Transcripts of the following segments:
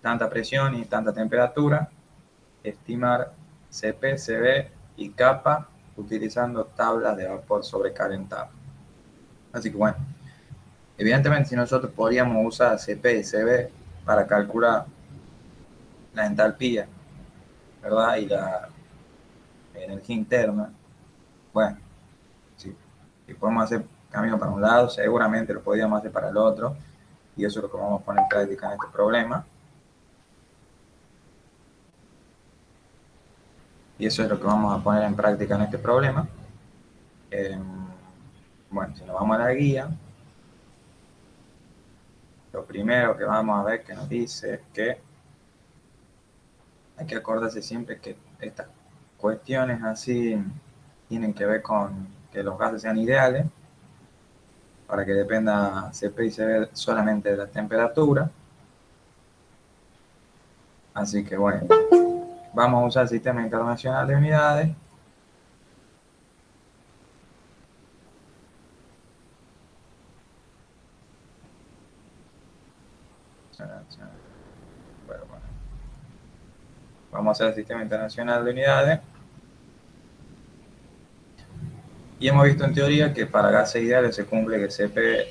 tanta presión y tanta temperatura, estimar CP, CB y capa utilizando tablas de vapor sobrecalentado. Así que bueno, evidentemente si nosotros podríamos usar CP y CB para calcular la entalpía, ¿verdad? Y la energía interna, bueno, si podemos hacer camino para un lado, seguramente lo podríamos hacer para el otro, y eso es lo que vamos a poner en práctica en este problema. Y eso es lo que vamos a poner en práctica en este problema. Bueno, si nos vamos a la guía, lo primero que vamos a ver que nos dice es que hay que acordarse siempre que estas cuestiones así tienen que ver con que los gases sean ideales, para que dependa CP y CB solamente de la temperatura. Así que bueno, vamos a usar el Sistema Internacional de Unidades. Vamos a hacer el Sistema Internacional de Unidades. Y hemos visto en teoría que para gases ideales se cumple que CP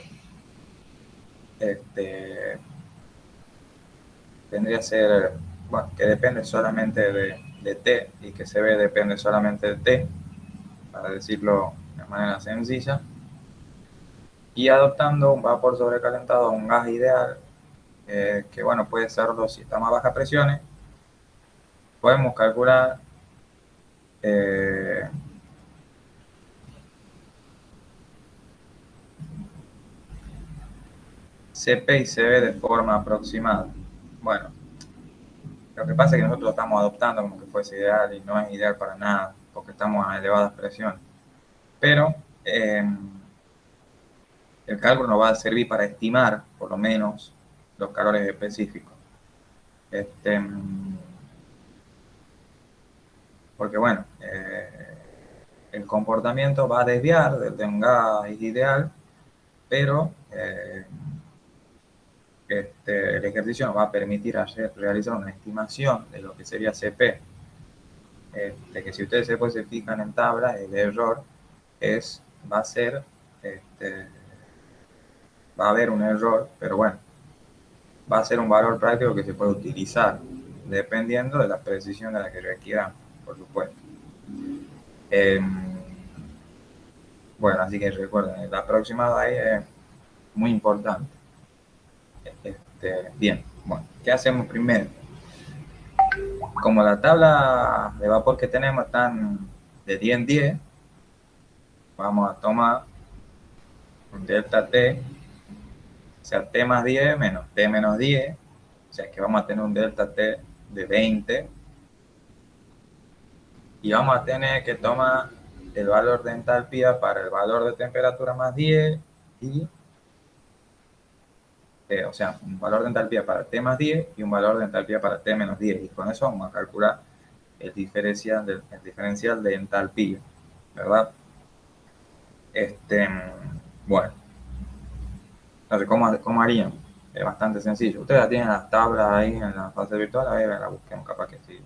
tendría que ser, bueno, que depende solamente de T y que CB depende solamente de T, para decirlo de manera sencilla. Y adoptando un vapor sobrecalentado a un gas ideal, que bueno, puede serlo si está a más bajas presiones, podemos calcular CP y CB de forma aproximada. Bueno, lo que pasa es que nosotros lo estamos adoptando como que fuese ideal y no es ideal para nada, porque estamos a elevadas presiones. Pero el cálculo nos va a servir para estimar, por lo menos, los calores específicos. Porque bueno, el comportamiento va a desviar de un gas ideal, pero el ejercicio nos va a permitir realizar una estimación de lo que sería CP. Que si ustedes después se fijan en tablas, el error va a ser, va a haber un error, pero bueno, va a ser un valor práctico que se puede utilizar dependiendo de la precisión de la que requieran, por supuesto. Bueno, así que recuerden, el aproximado ahí es muy importante. Bien, bueno, ¿qué hacemos primero? Como la tabla de vapor que tenemos están de 10 en 10, vamos a tomar un delta T, o sea, T más 10 menos T menos 10, o sea que vamos a tener un delta T de 20, y vamos a tener que tomar el valor de entalpía para el valor de temperatura más 10 y o sea, un valor de entalpía para T más 10 y un valor de entalpía para T menos 10, y con eso vamos a calcular el diferencial de entalpía, ¿verdad? Bueno, entonces, ¿cómo harían? Es bastante sencillo. Ustedes ya tienen las tablas ahí en la fase virtual, a ver, la busquemos, capaz que sí.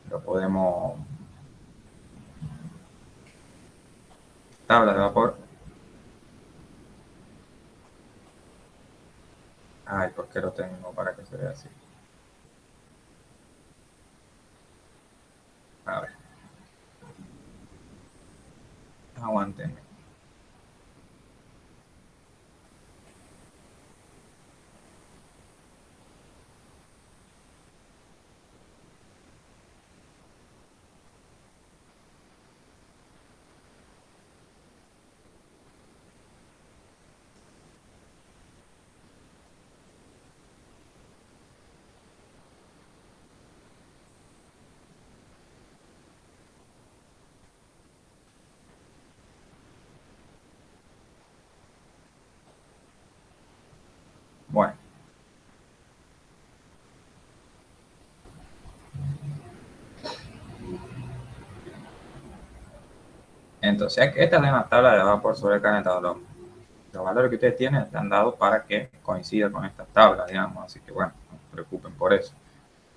Lo podemos... Tabla de vapor. Ay, ¿por qué lo tengo para que se vea así? A ver, aguanten. Bueno, entonces, esta es una tabla de vapor sobrecalentado. los valores que ustedes tienen están dados para que coincida con estas tablas, digamos. Así que bueno, no se preocupen por eso.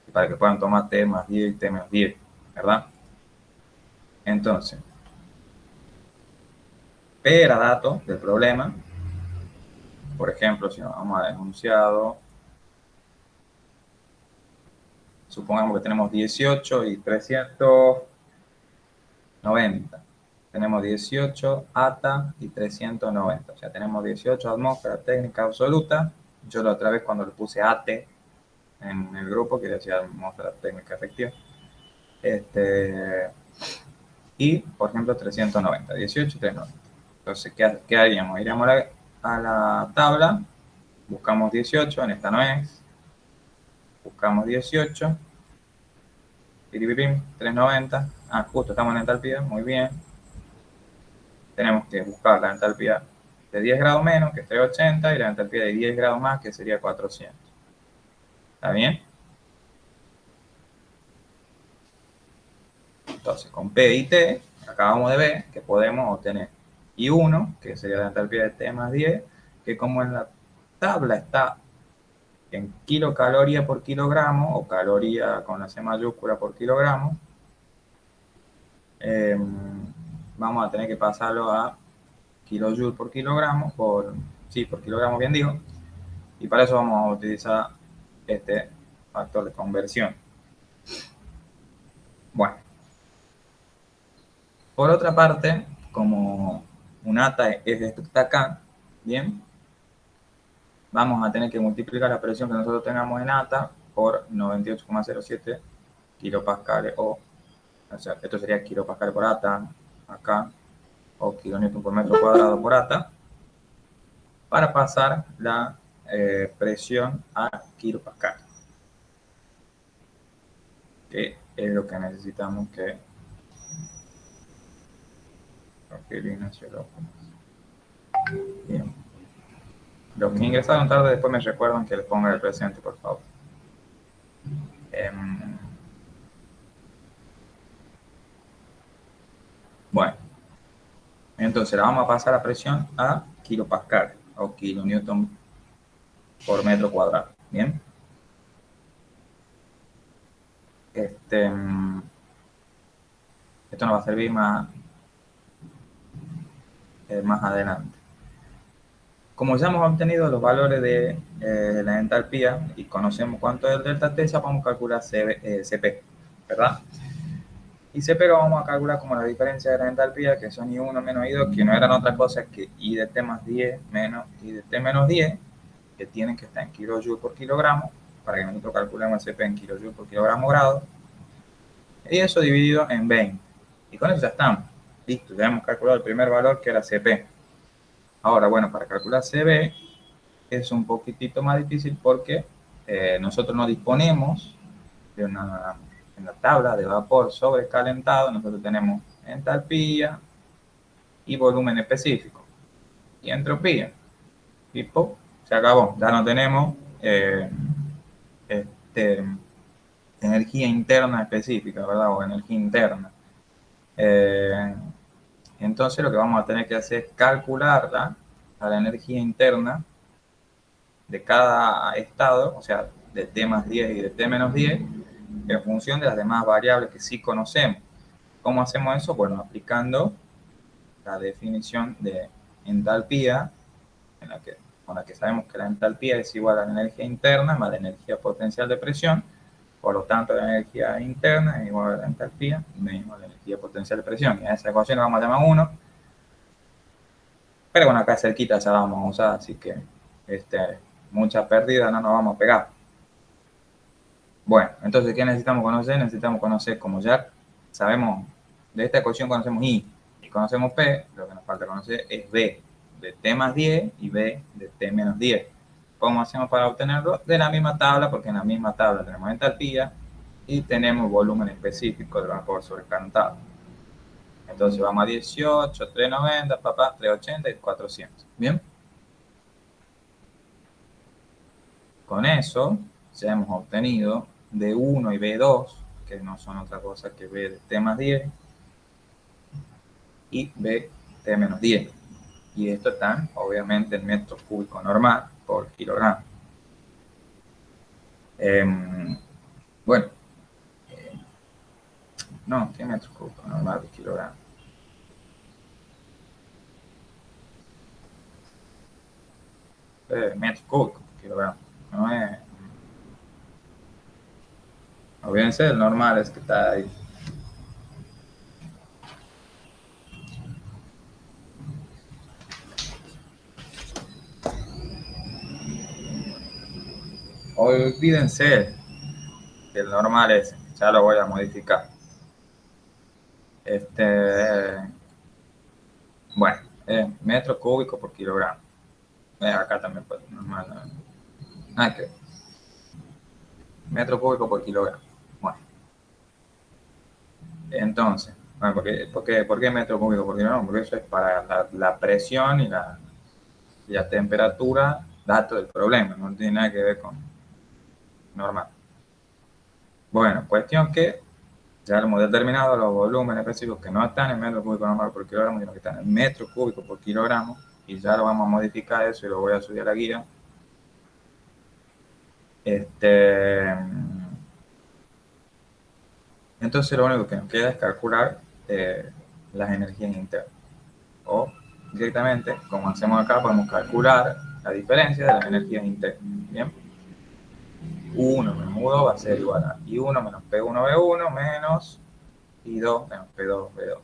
Y para que puedan tomar t más 10 y t menos 10, ¿verdad? Entonces, P era dato del problema. Por ejemplo, si nos vamos al enunciado, supongamos que tenemos 18 y 390. Tenemos 18 ATA y 390. O sea, tenemos 18 atmósferas técnica absoluta. Yo la otra vez cuando le puse AT en el grupo, que decía atmósfera técnica efectiva. Y, por ejemplo, 390. 18 y 390. Entonces, ¿qué haríamos? Iríamos a la tabla, buscamos 18, en esta no es. Buscamos 18. 390. Justo estamos en entalpía, muy bien. Tenemos que buscar la entalpía de 10 grados menos, que es 380, y la entalpía de 10 grados más, que sería 400. ¿Está bien? Entonces, con P y T, acabamos de ver que podemos obtener I1, que sería la entalpía de T más 10, que como en la tabla está en kilocaloría por kilogramo, o caloría con la C mayúscula por kilogramo, vamos a tener que pasarlo a kilojoule por kilogramo, por kilogramo bien digo, y para eso vamos a utilizar este factor de conversión. Bueno, por otra parte, como un ATA es esto acá, bien, vamos a tener que multiplicar la presión que nosotros tengamos en ATA por 98,07 kilopascales, o sea, esto sería kilopascal por ATA, acá, o kilonewton por metro cuadrado por ATA, para pasar la presión a kilopascal, que es lo que necesitamos que bien. Los que ingresaron tarde después me recuerdan que les ponga el presente, por favor. Bueno, entonces la vamos a pasar la presión a kilopascal o kilonewton por metro cuadrado. Bien. Esto nos va a servir más adelante. Como ya hemos obtenido los valores de la entalpía y conocemos cuánto es el delta T, ya podemos calcular CP, ¿verdad? Y CP lo vamos a calcular como la diferencia de la entalpía, que son I1 menos I2, que no eran otra cosa que I de T más 10 menos I de T menos 10, que tienen que estar en kilojoules por kilogramo, para que nosotros calculemos el CP en kilojoules por kilogramo grado, y eso dividido en 20. Y con eso ya estamos. Listo, ya hemos calculado el primer valor, que era CP. Ahora, bueno, para calcular CB es un poquitito más difícil porque nosotros no disponemos de en la tabla de vapor sobrecalentado, nosotros tenemos entalpía y volumen específico y entropía. Y ¡pum! Se acabó. Ya no tenemos energía interna específica, ¿verdad? O energía interna. Entonces lo que vamos a tener que hacer es calcularla a la energía interna de cada estado, o sea, de T más 10 y de T menos 10, en función de las demás variables que sí conocemos. ¿Cómo hacemos eso? Bueno, aplicando la definición de entalpía, con la que sabemos que la entalpía es igual a la energía interna más la energía potencial de presión. Por lo tanto, la energía interna es igual a la entalpía menos la energía potencial de presión. Y a esa ecuación la vamos a llamar 1. Pero bueno, acá cerquita ya la vamos a usar, así que mucha pérdida no nos vamos a pegar. Bueno, entonces, ¿qué necesitamos conocer? Necesitamos conocer, como ya sabemos, de esta ecuación conocemos I y conocemos P, lo que nos falta conocer es B de T más 10 y B de T menos 10. ¿Cómo hacemos para obtenerlo? De la misma tabla, porque en la misma tabla tenemos entalpía y tenemos volumen específico del vapor sobrecalentado. Entonces vamos a 18, 390, 380 y 400. ¿Bien? Con eso ya hemos obtenido D1 y B2, que no son otra cosa que B de T más 10 y B T menos 10. y esto está obviamente en metros cúbicos normal por kilogramo. Bueno, no, ¿qué metros cúbicos normal por kilogramo? Metros cúbicos por kilogramo, no es... Olvídense del normal, es que está ahí. Olvídense del normal ese, ya lo voy a modificar. Bueno, metros cúbicos por kilogramo. Acá también puede ser normal. Nada que metro cúbico por kilogramo. Bueno, entonces, bueno, ¿por qué metro cúbico por kilogramo? Porque eso es para la presión y la temperatura, dato del problema, no tiene nada que ver con normal. Bueno, cuestión que ya hemos determinado los volúmenes específicos que no están en metro cúbico normal por kilogramo, sino que están en metro cúbico por kilogramo, y ya lo vamos a modificar eso y lo voy a subir a la guía. Entonces lo único que nos queda es calcular las energías internas. O directamente, como hacemos acá, podemos calcular la diferencia de las energías internas. Bien. U1 menos U2 va a ser igual a I1 menos P1V1 menos I2 menos P2V2.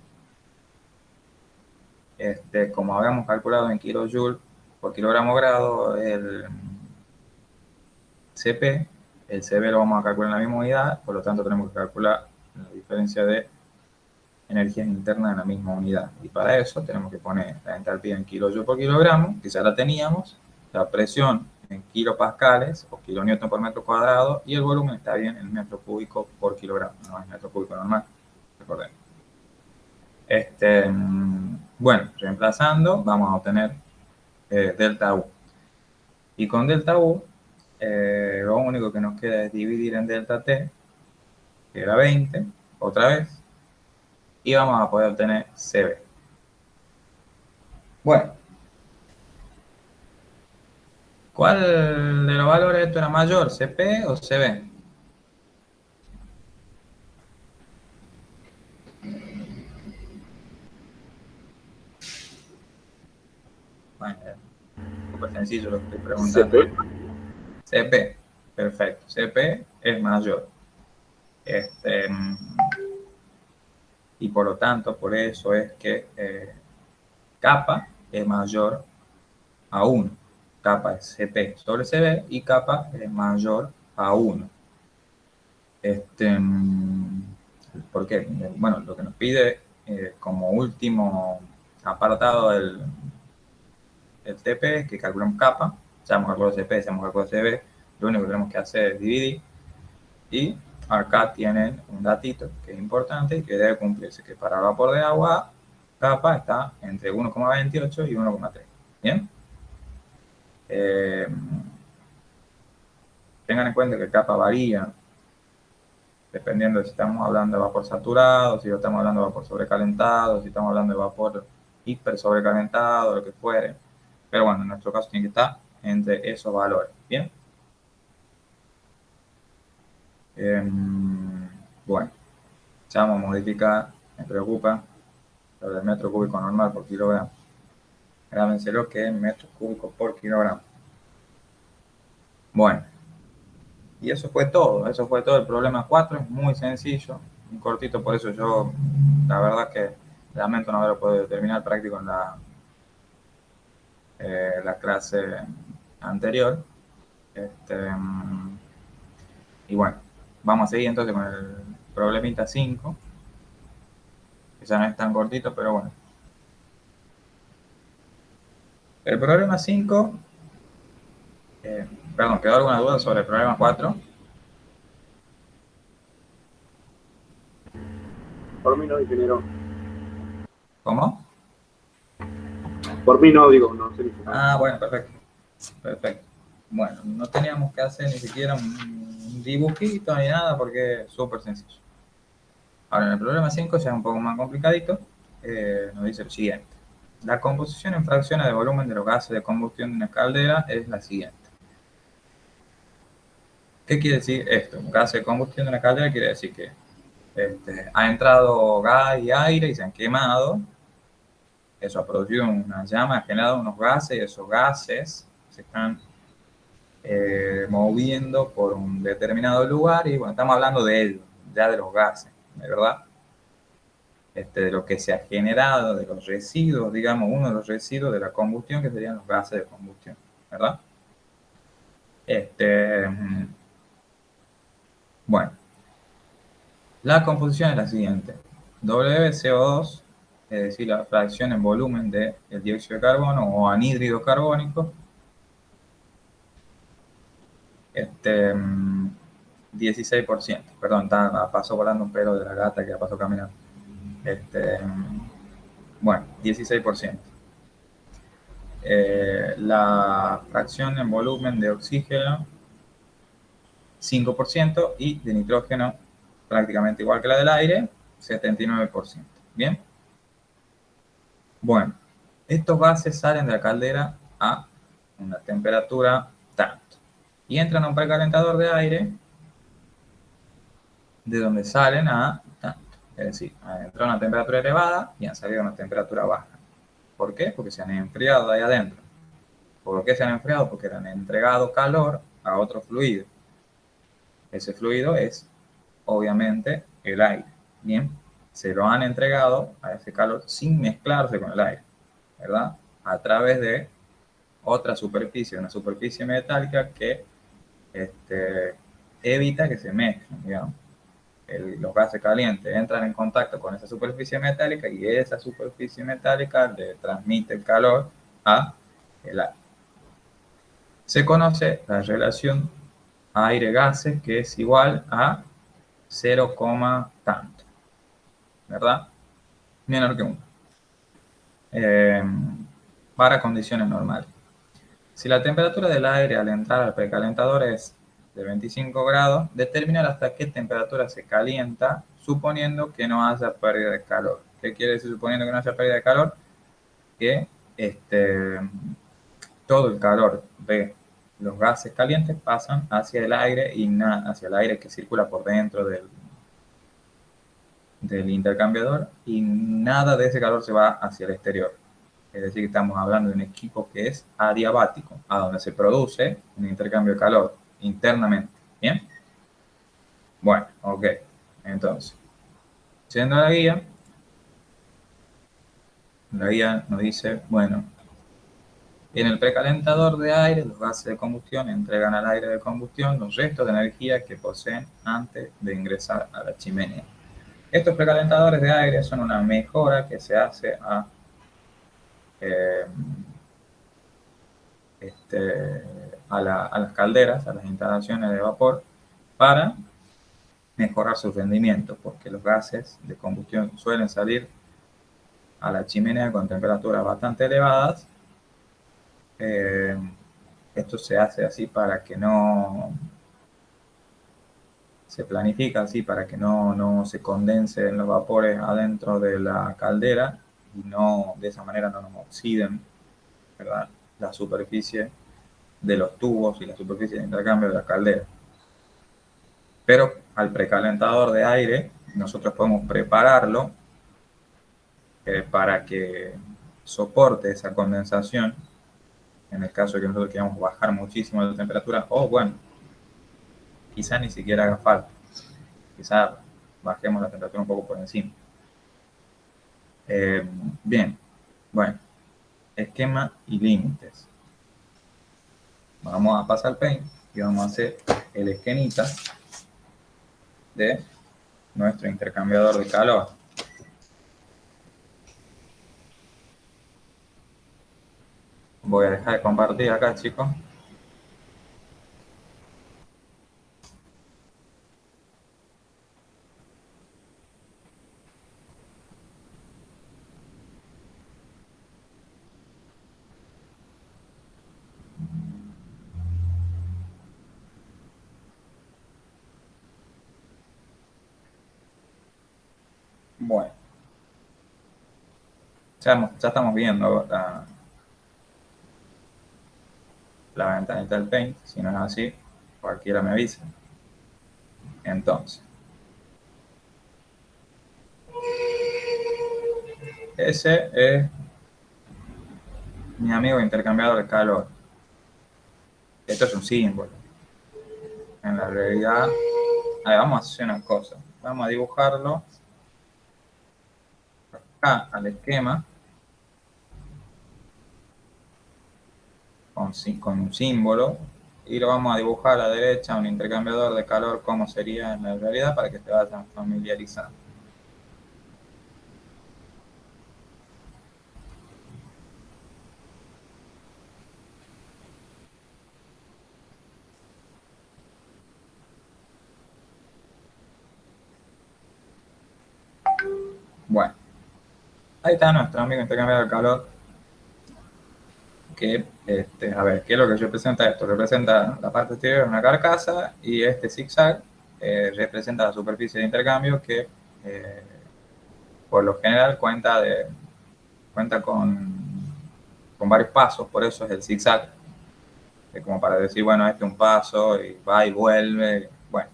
Como habíamos calculado en kilojoules por kilogramo grado, el CP, el CB lo vamos a calcular en la misma unidad, por lo tanto tenemos que calcular la diferencia de energías internas en la misma unidad. Y para eso tenemos que poner la entalpía en kilojoules por kilogramo, que ya la teníamos, la presión en kilopascales o kilonewton por metro cuadrado, y el volumen está bien en metro cúbico por kilogramo, no es metro cúbico normal, recordemos. Bueno, reemplazando, vamos a obtener delta U. Y con delta U, lo único que nos queda es dividir en delta T, que era 20, otra vez, y vamos a poder obtener CB. Bueno, ¿cuál de los valores de esto era mayor, CP o CB? Bueno, es súper sencillo lo que estoy preguntando. CP. CP, perfecto. CP es mayor. Y por lo tanto, por eso es que kappa es mayor a 1. Kappa es CP sobre CB y kappa es mayor a 1. ¿Por qué? Bueno, lo que nos pide como último apartado el TP es que calculemos kappa, ya hemos calculado CP, ya hemos calculado CB, lo único que tenemos que hacer es dividir, y acá tienen un datito que es importante y que debe cumplirse, que para vapor de agua, kappa está entre 1,28 y 1,3. ¿Bien? Tengan en cuenta que kappa varía dependiendo de si estamos hablando de vapor saturado, si estamos hablando de vapor sobrecalentado, si estamos hablando de vapor hiper sobrecalentado, lo que fuere. Pero bueno, en nuestro caso tiene que estar entre esos valores. Bien. Bueno, ya vamos a modificar, me preocupa, lo del metro cúbico normal por kilogramo. Grábenselo que es metros cúbicos por kilogramo. Bueno, y eso fue todo. El problema 4 es muy sencillo, un cortito, por eso yo, la verdad que lamento no haberlo podido terminar práctico en la clase anterior. Y bueno, vamos a seguir entonces con el problemita 5, que ya no es tan cortito, pero bueno. El problema 5, perdón, ¿quedó alguna duda sobre el problema 4? Por mí no, ingeniero. ¿Cómo? Por mí no, digo, no sé ni siquiera. Ah, bueno, perfecto. Perfecto. Bueno, no teníamos que hacer ni siquiera un dibujito ni nada porque es súper sencillo. Ahora, en el problema 5 ya es un poco más complicadito. Nos dice lo siguiente. La composición en fracciones de volumen de los gases de combustión de una caldera es la siguiente. ¿Qué quiere decir esto? Un gas de combustión de una caldera quiere decir que ha entrado gas y aire y se han quemado. Eso ha producido una llama, ha generado unos gases y esos gases se están moviendo por un determinado lugar y bueno, estamos hablando de ellos, ya de los gases, ¿verdad? De lo que se ha generado, de los residuos, digamos, uno de los residuos de la combustión que serían los gases de combustión, ¿verdad? Bueno, la composición es la siguiente. WCO2, es decir, la fracción en volumen del dióxido de carbono o anhídrido carbónico, 16%. Perdón, pasó volando un pelo de la gata que pasó caminando. Bueno, 16%. La fracción en volumen de oxígeno, 5%, y de nitrógeno, prácticamente igual que la del aire, 79%. ¿Bien? Bueno, estos gases salen de la caldera a una temperatura tanto y entran a un precalentador de aire de donde salen a tanto. Es decir, han entrado a una temperatura elevada y han salido a una temperatura baja. ¿Por qué? Porque se han enfriado ahí adentro. ¿Por qué se han enfriado? Porque le han entregado calor a otro fluido. Ese fluido es, obviamente, el aire. Bien, se lo han entregado a ese calor sin mezclarse con el aire, ¿verdad? A través de otra superficie, una superficie metálica que evita que se mezclen, digamos. Los gases calientes entran en contacto con esa superficie metálica y esa superficie metálica le transmite el calor a el aire. Se conoce la relación aire-gases que es igual a 0, tanto, ¿verdad? Menor que 1. Para condiciones normales. Si la temperatura del aire al entrar al precalentador es de 25 grados, determinar hasta qué temperatura se calienta, suponiendo que no haya pérdida de calor. ¿Qué quiere decir suponiendo que no haya pérdida de calor? Que todo el calor de los gases calientes pasan hacia el aire y hacia el aire que circula por dentro del intercambiador y nada de ese calor se va hacia el exterior. Es decir, que estamos hablando de un equipo que es adiabático, a donde se produce un intercambio de calor internamente. ¿Bien? Bueno, ok. Entonces, siendo la guía nos dice, bueno, en el precalentador de aire, los gases de combustión entregan al aire de combustión los restos de energía que poseen antes de ingresar a la chimenea. Estos precalentadores de aire son una mejora que se hace eh, a las calderas, a las instalaciones de vapor, para mejorar su rendimiento, porque los gases de combustión suelen salir a la chimenea con temperaturas bastante elevadas. Esto se hace así para que no se planifica así para que no se condensen los vapores adentro de la caldera y no de esa manera no nos oxiden, ¿verdad?, la superficie de los tubos y la superficie de intercambio de la caldera. Pero al precalentador de aire nosotros podemos prepararlo para que soporte esa condensación en el caso de que nosotros queramos bajar muchísimo la temperatura, o bueno, quizá ni siquiera haga falta, quizá bajemos la temperatura un poco por encima. Bien, bueno, esquema y límites. Vamos a pasar al Paint y vamos a hacer el esquemita de nuestro intercambiador de calor. Voy a dejar de compartir acá, chicos. Bueno, Ya estamos viendo la ventanita del Paint. Si no es así, cualquiera me avisa. Entonces, ese es mi amigo intercambiador de calor. Esto es un símbolo. En la realidad, vamos a hacer una cosa. Vamos a dibujarlo acá al esquema con un símbolo y lo vamos a dibujar a la derecha, un intercambiador de calor, como sería en la realidad, para que te vayan familiarizando. Bueno, ahí está nuestro amigo intercambiador de calor. Que, a ver, ¿qué es lo que representa esto? Representa la parte exterior de una carcasa y este zigzag representa la superficie de intercambio que por lo general cuenta con varios pasos, por eso es el zigzag, como para decir, bueno, este es un paso y va y vuelve, bueno,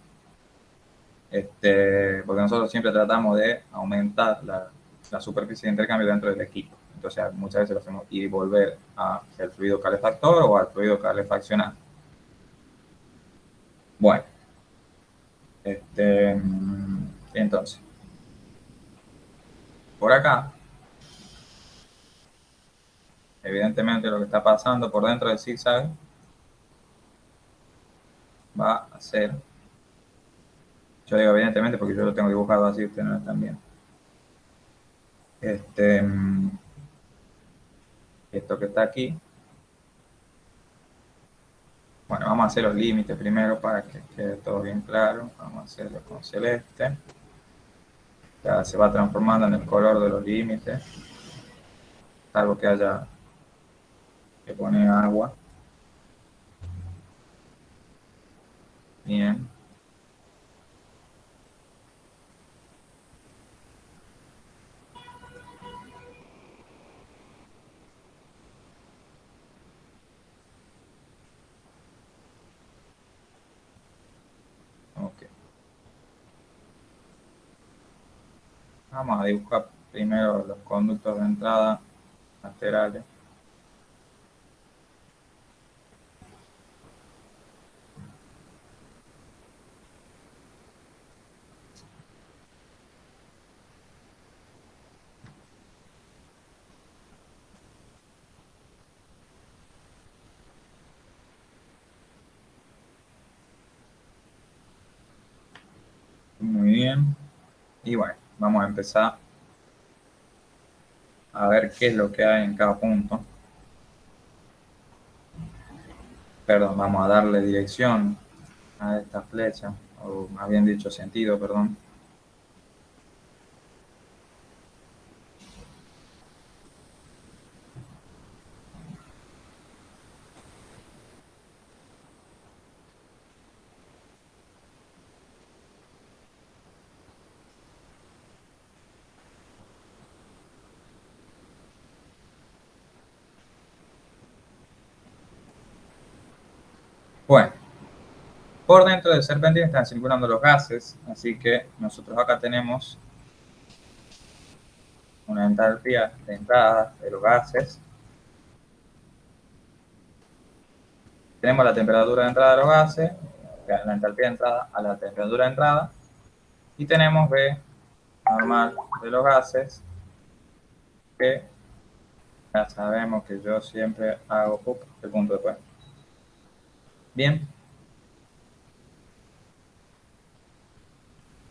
porque nosotros siempre tratamos de aumentar la superficie de intercambio dentro del equipo. Entonces, muchas veces lo hacemos ir y volver al fluido calefactor o al fluido calefaccionado. Bueno, entonces, por acá, evidentemente lo que está pasando por dentro del zigzag va a ser, yo digo evidentemente porque yo lo tengo dibujado así, ustedes no lo están viendo. Esto que está aquí, bueno, vamos a hacer los límites primero para que quede todo bien claro. Vamos a hacerlo con celeste. Ya se va transformando en el color de los límites, salvo que haya que poner agua. Bien. Ok. Vamos a dibujar primero los conductos de entrada laterales. Muy bien. Y bueno, vamos a empezar a ver qué es lo que hay en cada punto. Perdón, vamos a darle dirección a esta flecha, o más bien dicho sentido, perdón. Bueno, por dentro del serpentín están circulando los gases, así que nosotros acá tenemos una entalpía de entrada de los gases. Tenemos la temperatura de entrada de los gases, la entalpía de entrada a la temperatura de entrada, y tenemos B normal de los gases, que ya sabemos que yo siempre hago el punto de puente. Bien,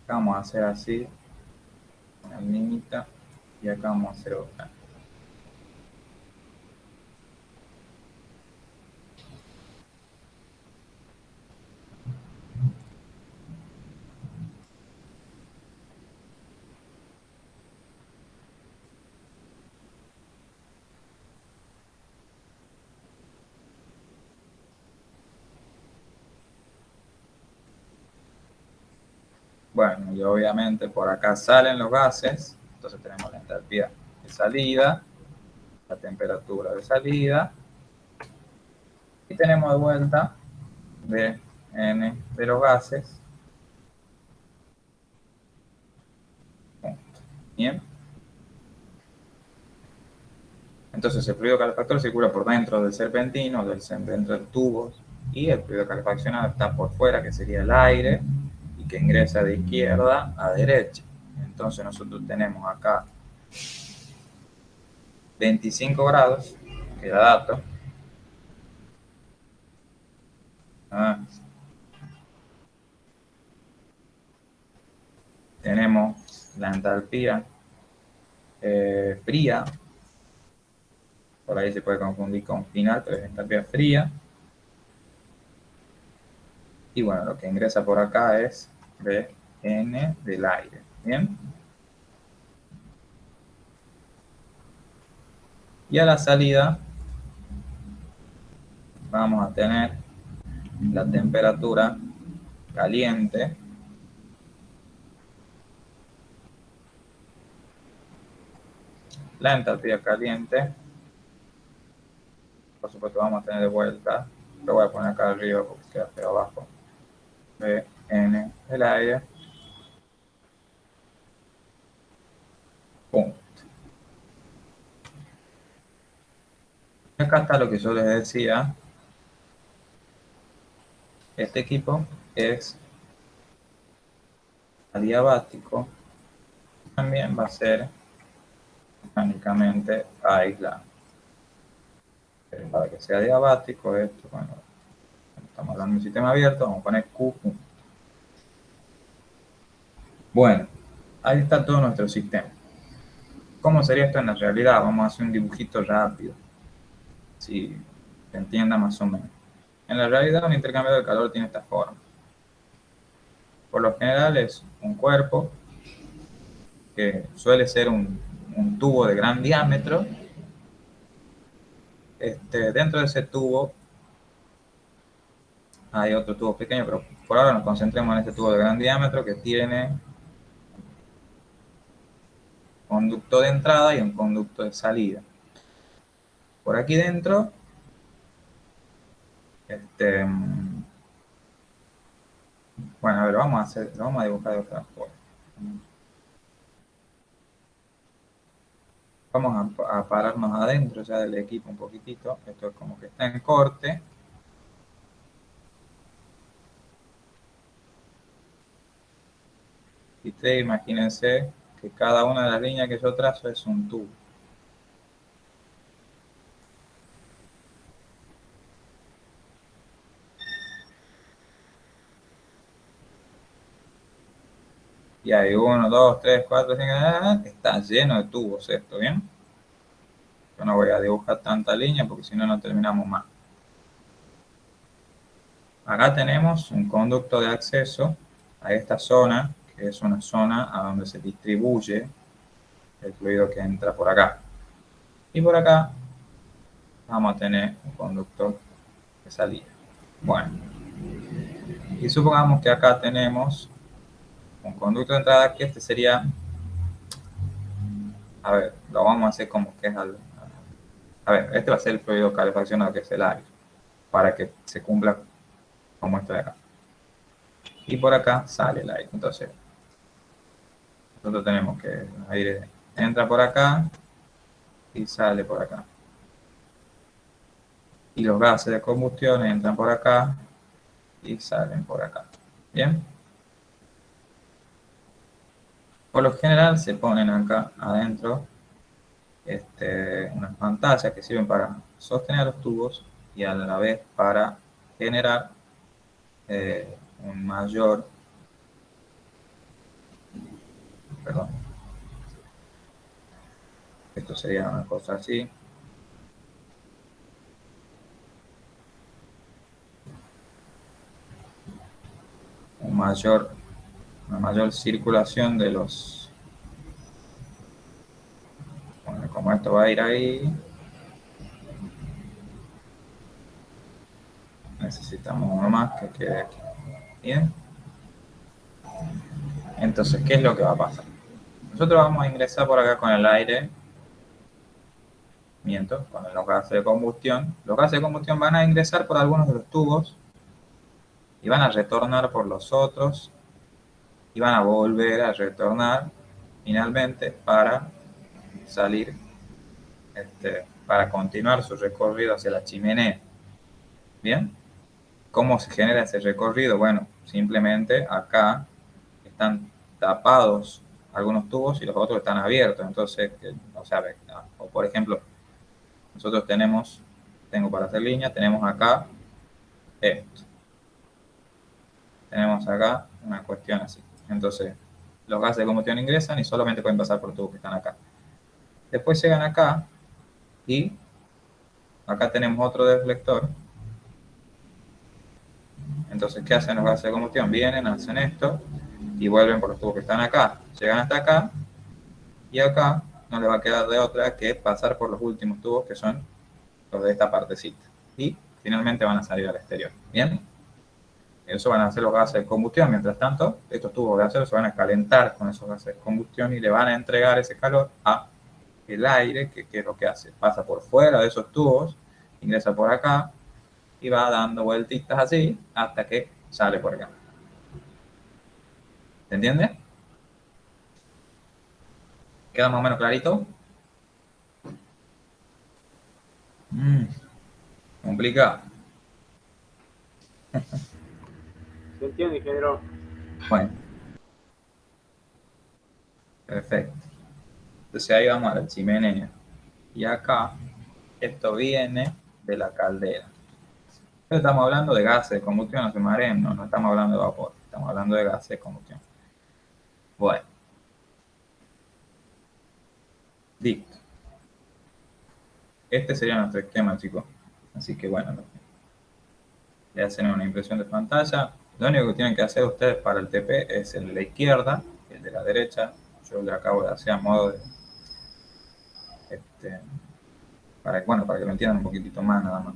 acá vamos a hacer así, una liñita, y acá vamos a hacer otra. Bueno, y obviamente por acá salen los gases, entonces tenemos la entalpía de salida la temperatura de salida. Y tenemos de vuelta Vn de los gases. Bien. Entonces el fluido calefactor circula por dentro del serpentino, dentro del tubo, y el fluido calefaccionado está por fuera, que sería el aire, y que ingresa de izquierda a derecha. Entonces nosotros tenemos acá 25 grados, que era dato. Tenemos la entalpía fría, por ahí se puede confundir con final, pero es entalpía fría. Y bueno, lo que ingresa por acá es Vn del aire. Bien. Y a la salida vamos a tener la temperatura caliente, la entalpía caliente. Por supuesto vamos a tener de vuelta, lo voy a poner acá arriba porque queda feo abajo, Vn del aire. Punto. Y acá está lo que yo les decía. Este equipo es adiabático. También va a ser mecánicamente aislado. Para que sea diabático, esto, bueno, estamos hablando de un sistema abierto, vamos a poner Q. Bueno, ahí está todo nuestro sistema. ¿Cómo sería esto en la realidad? Vamos a hacer un dibujito rápido, si se entienda más o menos. En la realidad, un intercambio de calor tiene esta forma. Por lo general es un cuerpo que suele ser un tubo de gran diámetro. Dentro de ese tubo hay otro tubo pequeño, pero por ahora nos concentremos en este tubo de gran diámetro que tiene conducto de entrada y un conducto de salida. Por aquí dentro, bueno, a ver, lo vamos a dibujar de otra forma. Vamos a pararnos adentro ya del equipo un poquitito. Esto es como que está en corte. Y ustedes imagínense que cada una de las líneas que yo trazo es un tubo. Y hay 1, 2, 3, 4, 5, está lleno de tubos esto, ¿bien? Yo no voy a dibujar tanta línea porque si no, no terminamos más. Acá tenemos un conducto de acceso a esta zona, que es una zona a donde se distribuye el fluido que entra por acá. Y por acá vamos a tener un conducto de salida. Bueno, y supongamos que acá tenemos un conducto de entrada, que este sería, a ver, lo vamos a hacer como que es a ver, este va a ser el fluido calefaccionado, que es el aire, para que se cumpla como esto de acá. Y por acá sale el aire. Entonces, nosotros tenemos que el aire entra por acá y sale por acá. Y los gases de combustión entran por acá y salen por acá. ¿Bien? Por lo general se ponen acá adentro unas pantallas que sirven para sostener los tubos y a la vez para generar un mayor, perdón, esto sería una cosa así, una mayor circulación de los, bueno, como esto va a ir ahí, necesitamos uno más que quede aquí. Bien, entonces, ¿qué es lo que va a pasar? Nosotros vamos a ingresar por acá con el aire miento, con los gases de combustión. Los gases de combustión van a ingresar por algunos de los tubos y van a retornar por los otros y van a volver a retornar finalmente para salir, para continuar su recorrido hacia la chimenea. ¿Bien? ¿Cómo se genera ese recorrido? Bueno, simplemente acá están tapados algunos tubos y los otros están abiertos. Entonces, o sea, o por ejemplo, nosotros tengo para hacer línea, tenemos acá esto. Tenemos acá una cuestión así. Entonces, los gases de combustión ingresan y solamente pueden pasar por tubos que están acá. Después llegan acá y acá tenemos otro deflector. Entonces, ¿qué hacen los gases de combustión? Vienen, hacen esto y vuelven por los tubos que están acá. Llegan hasta acá y acá no les va a quedar de otra que pasar por los últimos tubos que son los de esta partecita. Y finalmente van a salir al exterior. ¿Bien? Eso van a hacer los gases de combustión. Mientras tanto, estos tubos de acero se van a calentar con esos gases de combustión y le van a entregar ese calor a el aire, que es lo que hace. Pasa por fuera de esos tubos, ingresa por acá y va dando vueltitas así hasta que sale por acá. ¿Se entiende? ¿Queda más o menos clarito? Complicado. ¿Se entiende, ingeniero? Bueno, perfecto. Entonces ahí vamos a la chimenea. Y acá, esto viene de la caldera. Pero estamos hablando de gases de combustión, no se mareen, no estamos hablando de vapor, estamos hablando de gases de combustión. Bueno. Listo. Este sería nuestro esquema, chicos. Así que bueno, le hacen una impresión de pantalla. Lo único que tienen que hacer ustedes para el TP es el de la izquierda, el de la derecha. Yo le acabo de hacer a modo de... para que lo entiendan un poquitito más, nada más.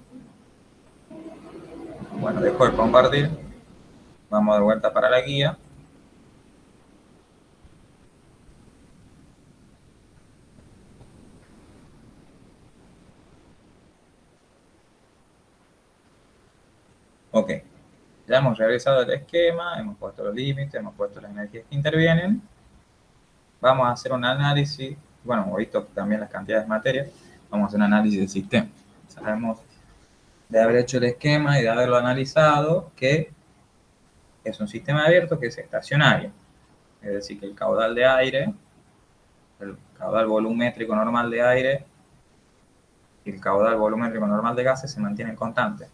Bueno, dejo de compartir. Vamos de vuelta para la guía. Ok. Ya hemos realizado el esquema, hemos puesto los límites, hemos puesto las energías que intervienen. Vamos a hacer un análisis, bueno, hemos visto también las cantidades de materia, vamos a hacer un análisis del sistema. Sabemos de haber hecho el esquema y de haberlo analizado que es un sistema abierto que es estacionario. Es decir, que el caudal de aire, el caudal volumétrico normal de aire y el caudal volumétrico normal de gases se mantienen constantes.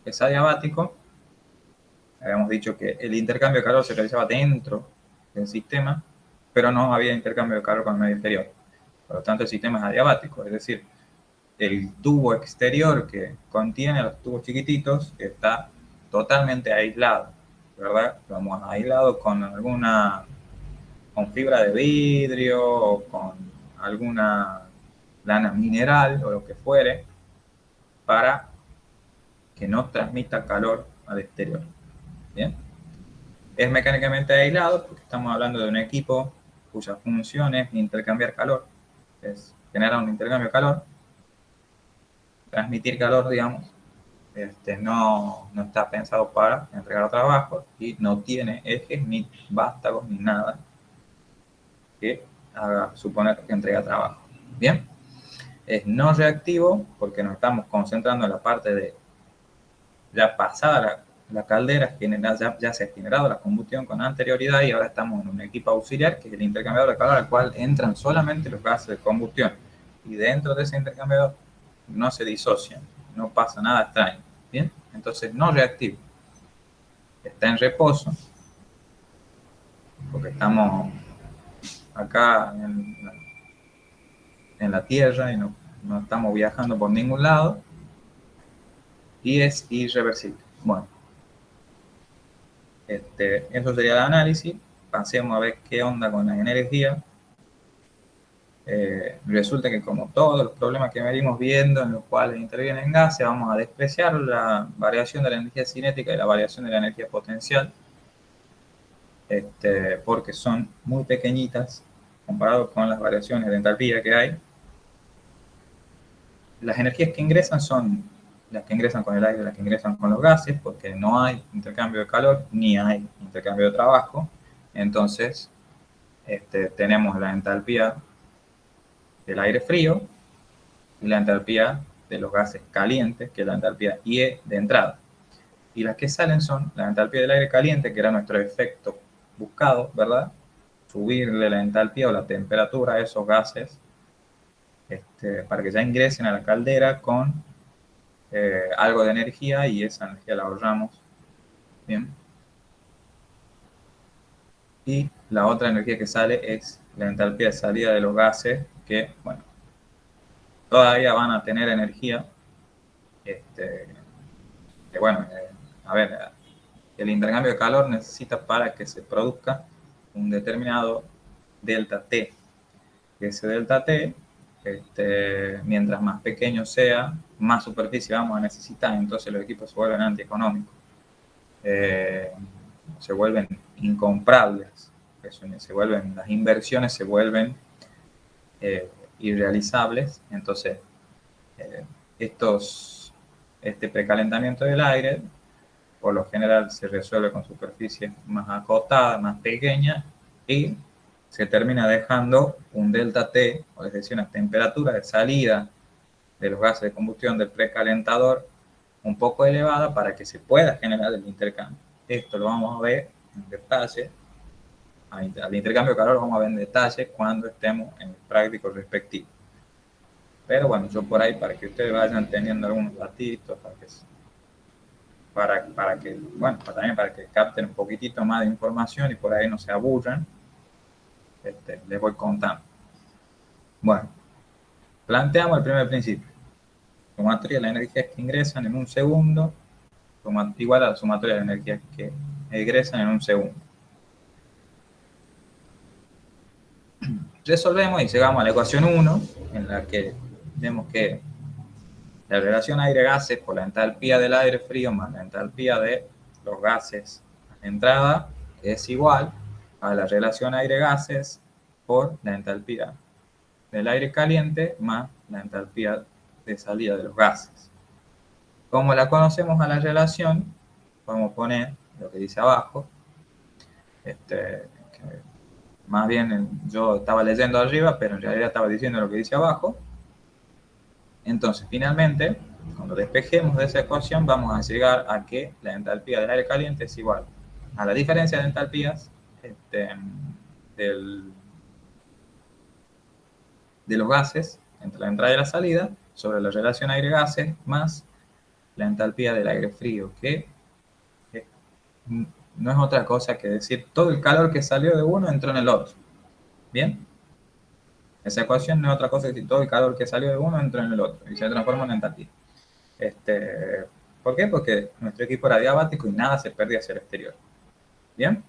Es adiabático. Habíamos dicho que el intercambio de calor se realizaba dentro del sistema, pero no había intercambio de calor con el medio exterior. Por lo tanto, el sistema es adiabático, es decir, el tubo exterior que contiene los tubos chiquititos está totalmente aislado, ¿verdad? Vamos aislado con con fibra de vidrio o con alguna lana mineral o lo que fuere para que no transmita calor al exterior. ¿Bien? Es mecánicamente aislado porque estamos hablando de un equipo cuya función es intercambiar calor, es generar un intercambio de calor, transmitir calor, digamos. No está pensado para entregar trabajo y no tiene ejes ni vástagos ni nada que haga suponer que entrega trabajo. Bien, es no reactivo porque nos estamos concentrando en la parte de ya pasada la caldera, ya se ha generado la combustión con anterioridad y ahora estamos en un equipo auxiliar que es el intercambiador de calor al cual entran solamente los gases de combustión y dentro de ese intercambiador no se disocian, no pasa nada extraño. Bien, entonces no reactivo, está en reposo porque estamos acá en la Tierra y no estamos viajando por ningún lado y es irreversible. Bueno, eso sería el análisis. Pasemos a ver qué onda con la energía. Resulta que como todos los problemas que venimos viendo en los cuales intervienen gases, vamos a despreciar la variación de la energía cinética y la variación de la energía potencial, porque son muy pequeñitas comparado con las variaciones de entalpía que hay. las energías que ingresan son las que ingresan con el aire, las que ingresan con los gases, porque no hay intercambio de calor ni hay intercambio de trabajo. Entonces, tenemos la entalpía del aire frío y la entalpía de los gases calientes, que es la entalpía IE de entrada. Y las que salen son la entalpía del aire caliente, que era nuestro efecto buscado, ¿verdad? Subirle la entalpía o la temperatura a esos gases para que ya ingresen a la caldera con algo de energía, y esa energía la ahorramos. Bien. Y la otra energía que sale es la entalpía de salida de los gases, que, bueno, todavía van a tener energía. Que bueno, a ver, el intercambio de calor necesita para que se produzca un determinado delta T. Ese delta T, mientras más pequeño sea, más superficie vamos a necesitar, entonces los equipos se vuelven antieconómicos. Se vuelven incomprables, las inversiones se vuelven irrealizables. Entonces, este precalentamiento del aire, por lo general, se resuelve con superficies más acotadas, más pequeñas, y se termina dejando un delta T, o es decir, una temperatura de salida de los gases de combustión del precalentador un poco elevada para que se pueda generar el intercambio. Esto lo vamos a ver en detalle. Al intercambio de calor lo vamos a ver en detalle cuando estemos en el práctico respectivo. Pero bueno, yo por ahí, para que ustedes vayan teniendo algunos datitos, también para que capten un poquitito más de información y por ahí no se aburran, les voy contando. Bueno, planteamos el primer principio. Sumatoria de las energías que ingresan en un segundo igual a la sumatoria de energías que egresan en un segundo. Resolvemos y llegamos a la ecuación 1, en la que vemos que la relación aire-gases por la entalpía del aire frío más la entalpía de los gases a entrada es igual a la relación aire-gases por la entalpía del aire caliente más la entalpía de salida de los gases. Como la conocemos a la relación, podemos poner lo que dice abajo. Más bien yo estaba leyendo arriba, pero en realidad estaba diciendo lo que dice abajo. Entonces, finalmente, cuando despejemos de esa ecuación, vamos a llegar a que la entalpía del aire caliente es igual a la diferencia de entalpías de los gases entre la entrada y la salida sobre la relación aire-gases más la entalpía del aire frío, que no es otra cosa que decir todo el calor que salió de uno entró en el otro. ¿Bien? Esa ecuación no es otra cosa que decir todo el calor que salió de uno entró en el otro y se transforma en entalpía. ¿Por qué? Porque nuestro equipo era diabático y nada se perdía hacia el exterior. ¿Bien?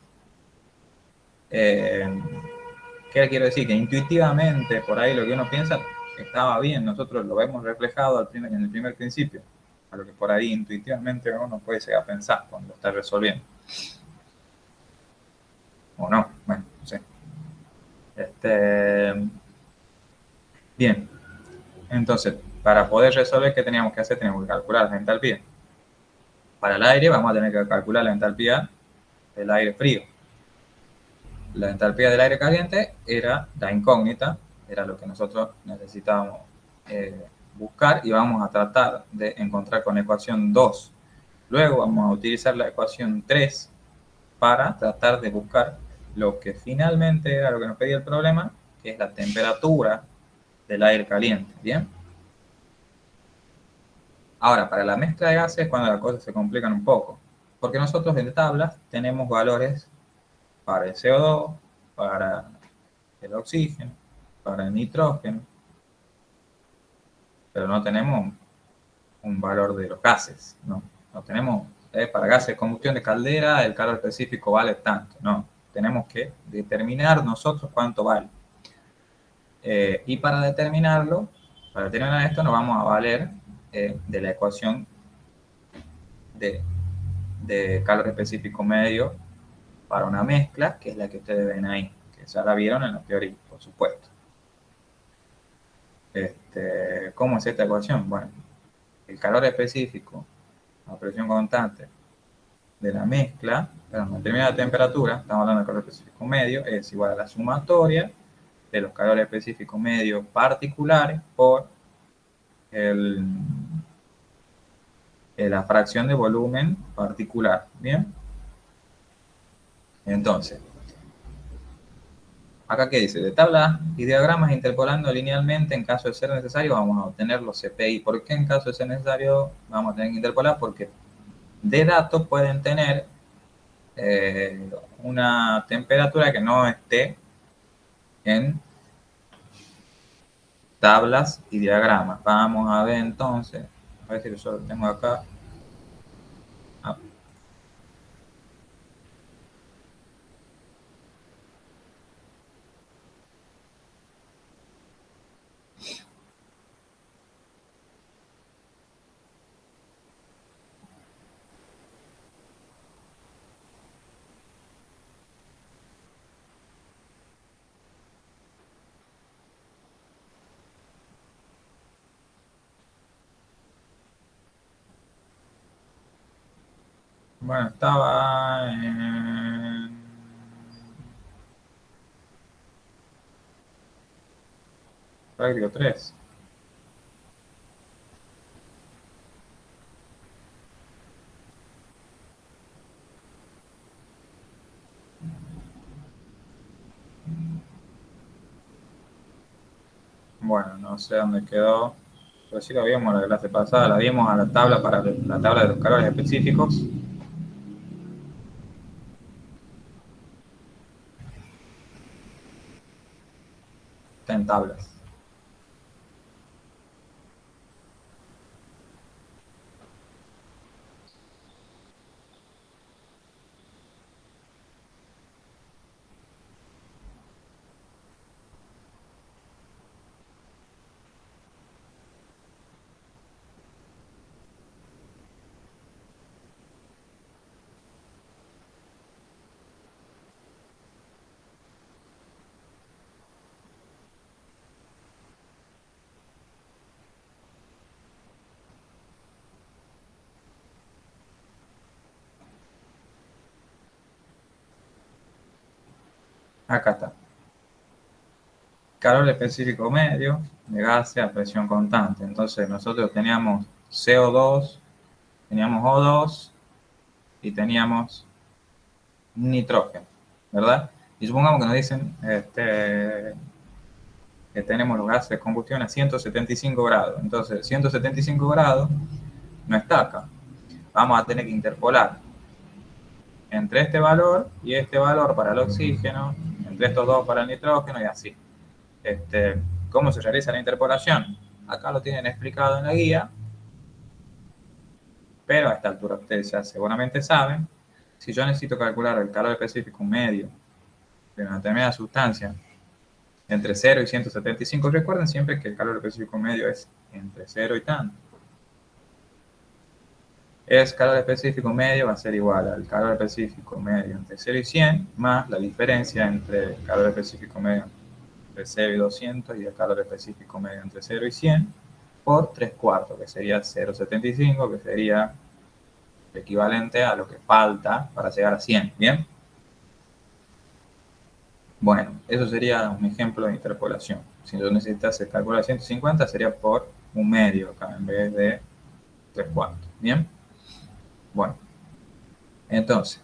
¿Qué quiero decir? Que intuitivamente, por ahí lo que uno piensa estaba bien, nosotros lo vemos reflejado en el primer principio, a lo que por ahí intuitivamente uno puede llegar a pensar cuando lo está resolviendo. O no, bueno, no sé. Bien, entonces, para poder resolver, ¿qué teníamos que hacer? Teníamos que calcular la entalpía. Para el aire vamos a tener que calcular la entalpía del aire frío. La entalpía del aire caliente era la incógnita, era lo que nosotros necesitábamos buscar, y vamos a tratar de encontrar con la ecuación 2. Luego vamos a utilizar la ecuación 3 para tratar de buscar lo que finalmente era lo que nos pedía el problema, que es la temperatura del aire caliente. ¿Bien? Ahora, para la mezcla de gases es cuando las cosas se complican un poco, porque nosotros en tablas tenemos valores para el CO2, para el oxígeno, para el nitrógeno, pero no tenemos un valor de los gases, ¿no? No tenemos, para gases de combustión de caldera, el calor específico vale tanto, no. Tenemos que determinar nosotros cuánto vale. Y para determinar esto, nos vamos a valer de la ecuación de calor específico medio para una mezcla, que es la que ustedes ven ahí, que ya la vieron en la teoría, por supuesto. ¿Cómo es esta ecuación? Bueno, el calor específico a presión constante de la mezcla, pero una determinada temperatura, estamos hablando de calor específico medio, es igual a la sumatoria de los calores específicos medios particulares por el, la fracción de volumen particular. Bien, entonces, acá qué dice, de tablas y diagramas interpolando linealmente en caso de ser necesario vamos a obtener los CPI. ¿Por qué en caso de ser necesario vamos a tener que interpolar? Porque de datos pueden tener una temperatura que no esté en tablas y diagramas. Vamos a ver entonces, a ver si yo lo tengo acá. Ah, bueno, estaba en práctico 3. Bueno, no sé dónde quedó, pero sí lo vimos la clase pasada, la vimos a la tabla para la tabla de los calores específicos. Está en tablas. Acá está. Calor específico medio de gases a presión constante. Entonces nosotros teníamos CO2, teníamos O2 y teníamos nitrógeno, ¿verdad? Y supongamos que nos dicen que tenemos los gases de combustión a 175 grados. Entonces, 175 grados no está acá. Vamos a tener que interpolar entre este valor y este valor para el oxígeno, entre estos dos para el nitrógeno y así. ¿Cómo se realiza la interpolación? Acá lo tienen explicado en la guía, pero a esta altura ustedes ya seguramente saben. Si yo necesito calcular el calor específico medio de una determinada sustancia entre 0 y 175, recuerden siempre que el calor específico medio es entre 0 y tanto. Es calor específico medio va a ser igual al calor específico medio entre 0 y 100 más la diferencia entre el calor específico medio entre 0 y 200 y el calor específico medio entre 0 y 100 por 3/4, que sería 0,75, que sería equivalente a lo que falta para llegar a 100, ¿bien? Bueno, eso sería un ejemplo de interpolación. Si yo necesitase calcular 150, sería por un medio acá en vez de 3/4, ¿bien? Bueno, entonces,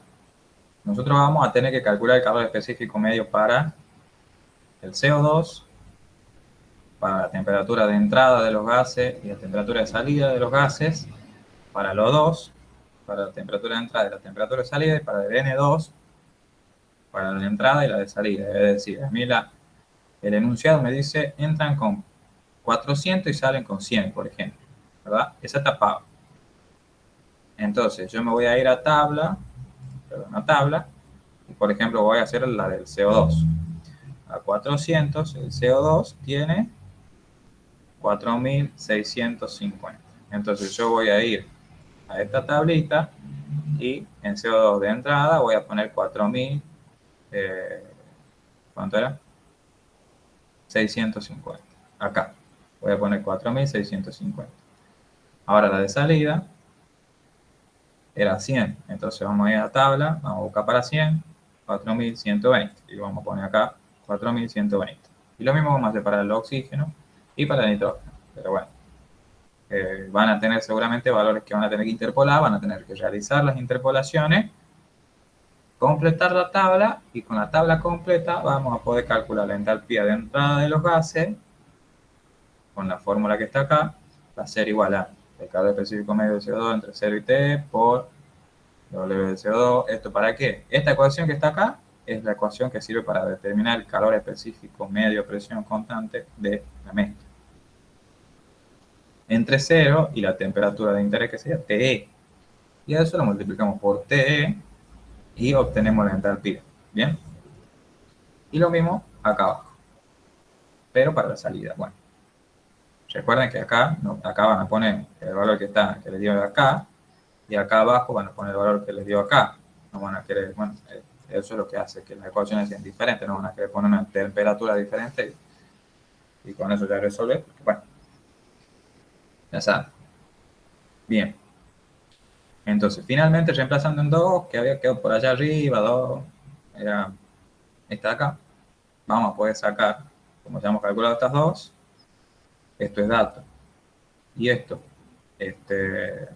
nosotros vamos a tener que calcular el calor específico medio para el CO2, para la temperatura de entrada de los gases y la temperatura de salida de los gases, para el O2, para la temperatura de entrada y la temperatura de salida, y para el N2, para la de entrada y la de salida. Es decir, a mí el enunciado me dice, entran con 400 y salen con 100, por ejemplo, ¿verdad? Esa está paga. Entonces, yo me voy a ir a tabla, y por ejemplo voy a hacer la del CO2. A 400, el CO2 tiene 4.650. Entonces yo voy a ir a esta tablita y en CO2 de entrada voy a poner 4.000, ¿cuánto era? 650, acá. Voy a poner 4.650. Ahora la de salida era 100. Entonces vamos a ir a la tabla, vamos a buscar para 100, 4.120. Y vamos a poner acá 4.120. Y lo mismo vamos a hacer para el oxígeno y para el nitrógeno. Pero bueno, van a tener seguramente valores que van a tener que interpolar, van a tener que realizar las interpolaciones, completar la tabla, y con la tabla completa vamos a poder calcular la entalpía de entrada de los gases con la fórmula que está acá. Va a ser igual a el calor específico medio de CO2 entre 0 y T por W de CO2. ¿Esto para qué? Esta ecuación que está acá es la ecuación que sirve para determinar el calor específico medio presión constante de la mezcla entre 0 y la temperatura de interés, que sería TE. Y a eso lo multiplicamos por TE y obtenemos la entalpía. ¿Bien? Y lo mismo acá abajo, pero para la salida. Bueno, recuerden que acá, no, acá van a poner el valor que está, que les dio acá, y acá abajo van a poner el valor que les dio acá. No van a querer, bueno, eso es lo que hace que las ecuaciones sean diferentes, no van a querer poner una temperatura diferente y con eso ya resuelve, porque bueno, ya saben. Bien. Entonces, finalmente reemplazando en 2, que había quedado por allá arriba, 2, era esta de acá, vamos a poder sacar, como ya hemos calculado estas dos, esto es dato. Y esto,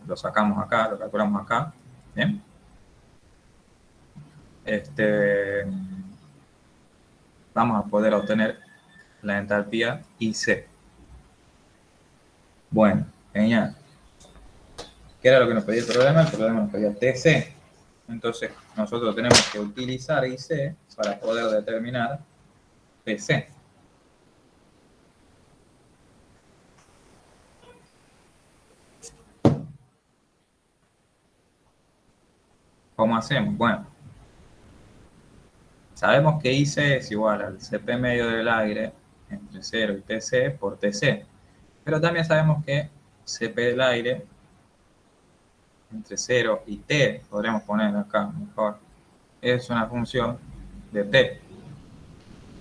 lo sacamos acá, lo calculamos acá, ¿bien? Vamos a poder obtener la entalpía IC. Bueno, genial. ¿Qué era lo que nos pedía el problema? El problema nos pedía TC. Entonces, nosotros tenemos que utilizar IC para poder determinar TC. ¿Cómo hacemos? Bueno, sabemos que IC es igual al CP medio del aire entre 0 y TC por TC. Pero también sabemos que CP del aire entre 0 y T, podríamos poner acá mejor, es una función de T.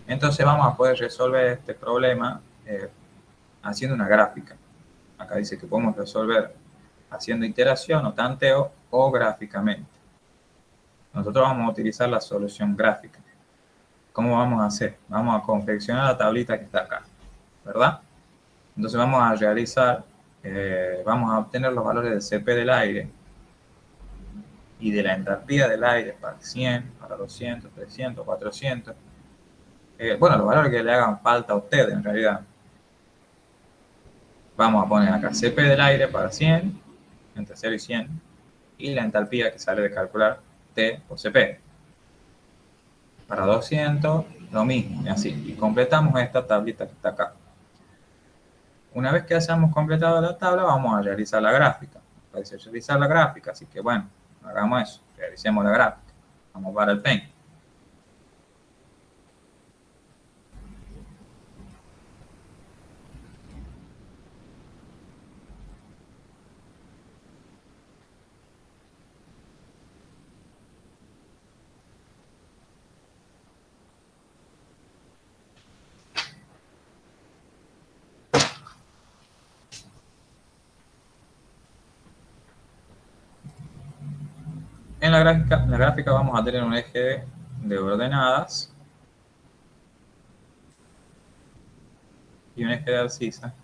Entonces vamos a poder resolver este problema haciendo una gráfica. Acá dice que podemos resolver haciendo iteración o tanteo o gráficamente. Nosotros vamos a utilizar la solución gráfica. ¿Cómo vamos a hacer? Vamos a confeccionar la tablita que está acá, ¿verdad? Entonces vamos a realizar, vamos a obtener los valores del CP del aire y de la entalpía del aire para 100, para 200, 300, 400. Bueno, los valores que le hagan falta a usted en realidad. Vamos a poner acá CP del aire para 100, entre 0 y 100, y la entalpía que sale de calcular T o CP. Para 200, lo mismo, y así. Y completamos esta tablita que está acá. Una vez que hayamos completado la tabla, vamos a realizar la gráfica. Parece realizar la gráfica, así que bueno, hagamos eso, realicemos la gráfica. Vamos para el Paint. En la gráfica vamos a tener un eje de ordenadas y un eje de abscisa.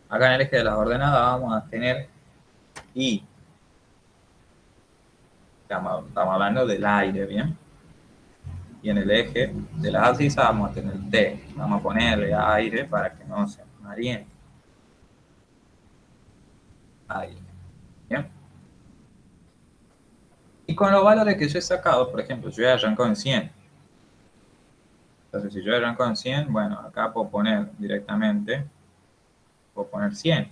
Acá en el eje de las ordenadas vamos a tener I. Estamos hablando del aire, ¿bien? Y en el eje de las abscisas vamos a tener T. Vamos a ponerle aire para que no se mareen. Aire. ¿Bien? Y con los valores que yo he sacado, por ejemplo, yo he arrancado en 100. Entonces, si yo arranco en 100, bueno, acá puedo poner directamente, puedo poner 100, en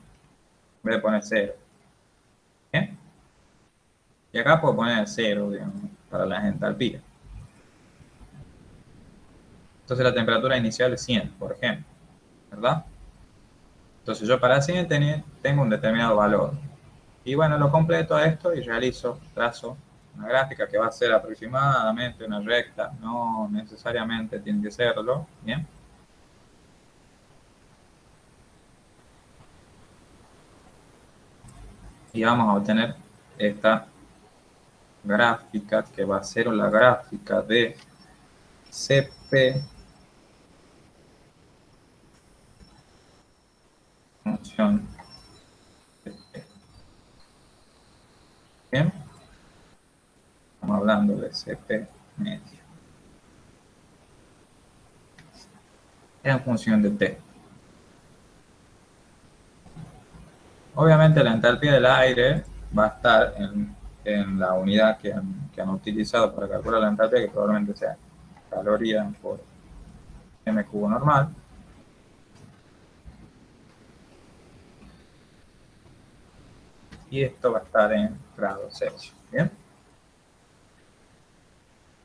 vez de poner 0. ¿Bien? Y acá puedo poner 0, digamos, para las entalpías. Entonces la temperatura inicial es 100, por ejemplo, ¿verdad? Entonces yo para 100 tengo un determinado valor. Y bueno, lo completo a esto y trazo una gráfica que va a ser aproximadamente una recta, no necesariamente tiene que serlo, ¿bien? Y vamos a obtener esta gráfica que va a ser la gráfica de CP función. Bien, estamos hablando de CP medio en función de T. Obviamente la entalpía del aire va a estar en la unidad que han utilizado para calcular la entalpía, que probablemente sea caloría por m cubo normal. Y esto va a estar en grados Celsius. ¿Bien?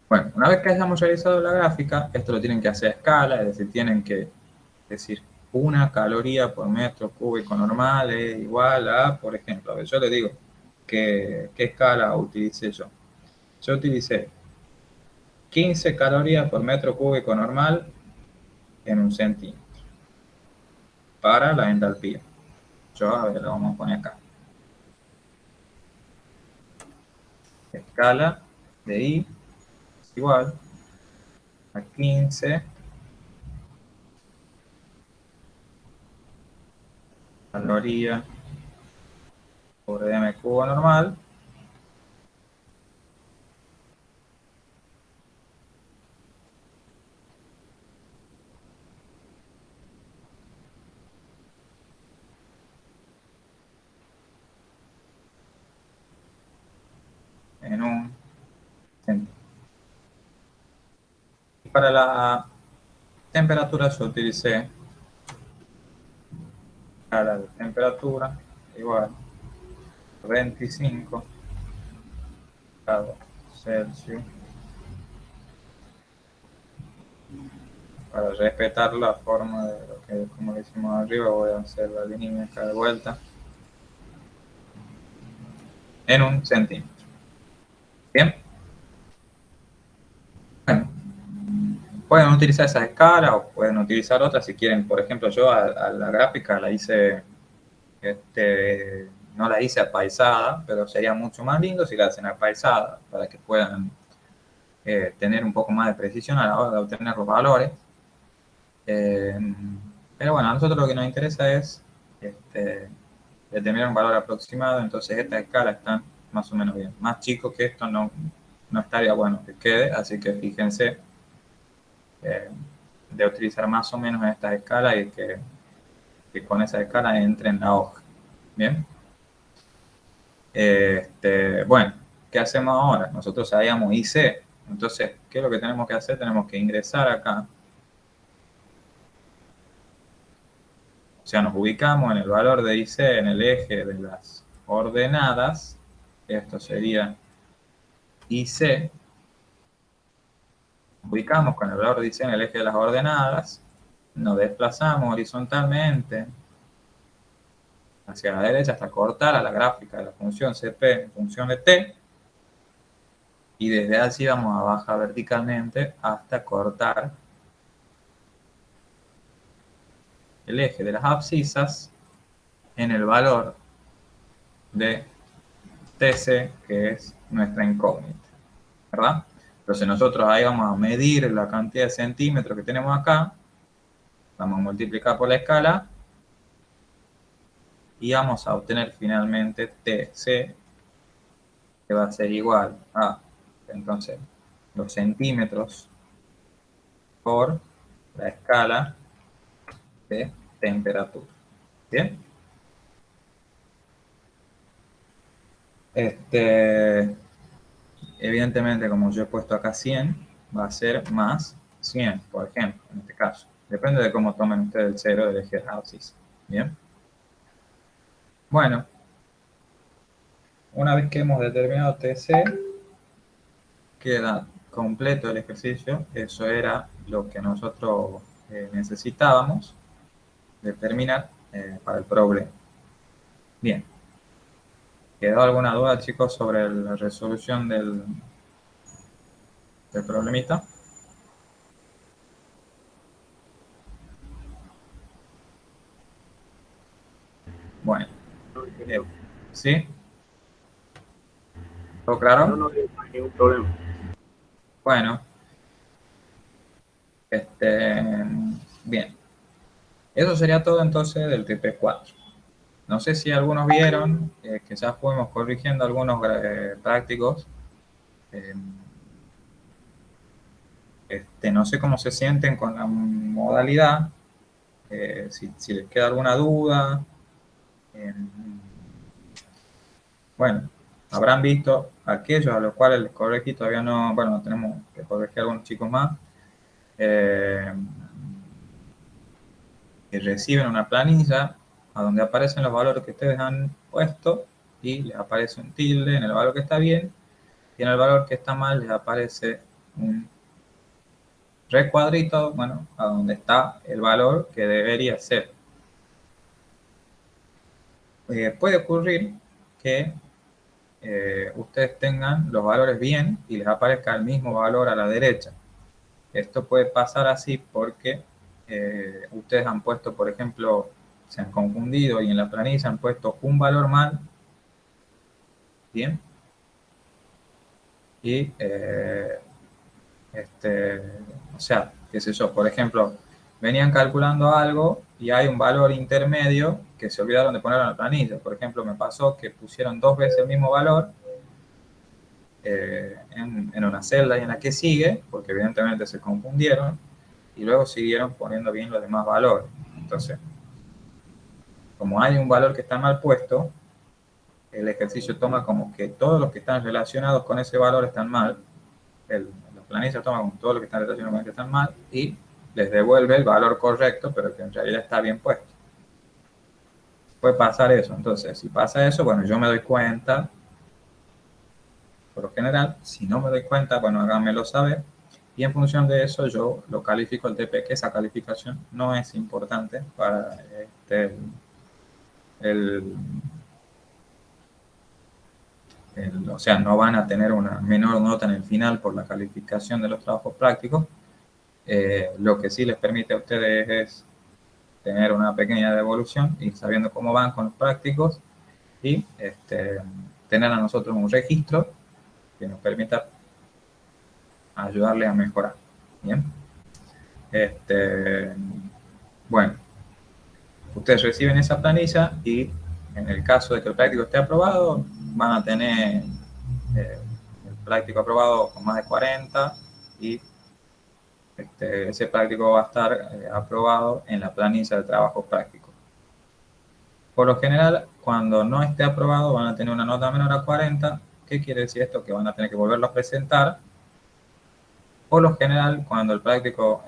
Bueno, una vez que hayamos realizado la gráfica, esto lo tienen que hacer a escala, es decir, tienen que decir una caloría por metro cúbico normal es igual a, por ejemplo, a ver, yo le digo qué escala utilicé yo. Yo utilicé 15 calorías por metro cúbico normal en un centímetro para la entalpía. Yo, a ver, lo vamos a poner acá. Escala de I es igual a 15 calorías por m cubo normal en un centímetro. Y para la temperatura yo utilicé escala de temperatura igual a 25 grados Celsius. Para respetar la forma de lo que, como lo hicimos arriba, voy a hacer la línea acá de vuelta en un centímetro. Bien. Bueno, pueden utilizar esa escala o pueden utilizar otras si quieren. Por ejemplo, yo a la gráfica la hice, no la hice apaisada, pero sería mucho más lindo si la hacen apaisada para que puedan tener un poco más de precisión a la hora de obtener los valores. Pero bueno, a nosotros lo que nos interesa es determinar un valor aproximado, entonces estas escalas están más o menos bien. Más chico que esto no estaría bueno que quede, así que fíjense de utilizar más o menos estas escalas y que con esa escala entre en la hoja. Bien. Bueno, ¿qué hacemos ahora? Nosotros sabíamos IC, entonces, ¿qué es lo que tenemos que hacer? Tenemos que ingresar acá. O sea, nos ubicamos en el valor de IC en el eje de las ordenadas. Esto sería IC. Ubicamos con el valor de IC en el eje de las ordenadas. Nos desplazamos horizontalmente hacia la derecha hasta cortar a la gráfica de la función CP en función de T. Y desde allí vamos a bajar verticalmente hasta cortar el eje de las abscisas en el valor de TC, que es nuestra incógnita, ¿verdad? Entonces nosotros ahí vamos a medir la cantidad de centímetros que tenemos acá, vamos a multiplicar por la escala y vamos a obtener finalmente TC, que va a ser igual a, entonces, los centímetros por la escala de temperatura. ¿Bien? Evidentemente, como yo he puesto acá 100, va a ser más 100, por ejemplo, en este caso. Depende de cómo tomen ustedes el cero del eje de abscisa. ¿Bien? Bueno, una vez que hemos determinado TC, queda completo el ejercicio. Eso era lo que nosotros necesitábamos determinar para el problema. Bien. ¿Quedó alguna duda, chicos, sobre la resolución del problemita? Bueno, ¿sí? ¿Todo claro? No hay ningún problema. Bueno, bien. Eso sería todo entonces del TP4. No sé si algunos vieron que ya fuimos corrigiendo algunos prácticos. Eh, no sé cómo se sienten con la modalidad, si les queda alguna duda. Bueno, habrán visto aquellos a los cuales les corregí, todavía no, bueno, tenemos que corregir algunos chicos más, que reciben una planilla a donde aparecen los valores que ustedes han puesto y les aparece un tilde en el valor que está bien y en el valor que está mal les aparece un recuadrito, bueno, a donde está el valor que debería ser. Puede ocurrir que ustedes tengan los valores bien y les aparezca el mismo valor a la derecha. Esto puede pasar así porque ustedes han puesto, por ejemplo, se han confundido y en la planilla han puesto un valor mal, ¿bien? Y, o sea, qué sé yo, por ejemplo, venían calculando algo y hay un valor intermedio que se olvidaron de poner en la planilla. Por ejemplo, me pasó que pusieron 2 veces el mismo valor en una celda y en la que sigue, porque evidentemente se confundieron, y luego siguieron poniendo bien los demás valores. Entonces, como hay un valor que está mal puesto, el ejercicio toma como que todos los que están relacionados con ese valor están mal, la planilla toma como todos los que están relacionados con ese están mal, y les devuelve el valor correcto, pero que en realidad está bien puesto. Puede pasar eso. Entonces, si pasa eso, bueno, yo me doy cuenta, por lo general. Si no me doy cuenta, bueno, háganmelo saber. Y en función de eso, yo lo califico el TP, que esa calificación no es importante para o sea, no van a tener una menor nota en el final por la calificación de los trabajos prácticos. Lo que sí les permite a ustedes es tener una pequeña devolución y sabiendo cómo van con los prácticos y tener a nosotros un registro que nos permita ayudarle a mejorar. Bien. Bueno, ustedes reciben esa planilla y en el caso de que el práctico esté aprobado, van a tener el práctico aprobado con más de 40 y ese práctico va a estar aprobado en la planilla de trabajo práctico. Por lo general, cuando no esté aprobado, van a tener una nota menor a 40. ¿Qué quiere decir esto? Que van a tener que volverlo a presentar. Por lo general, cuando el práctico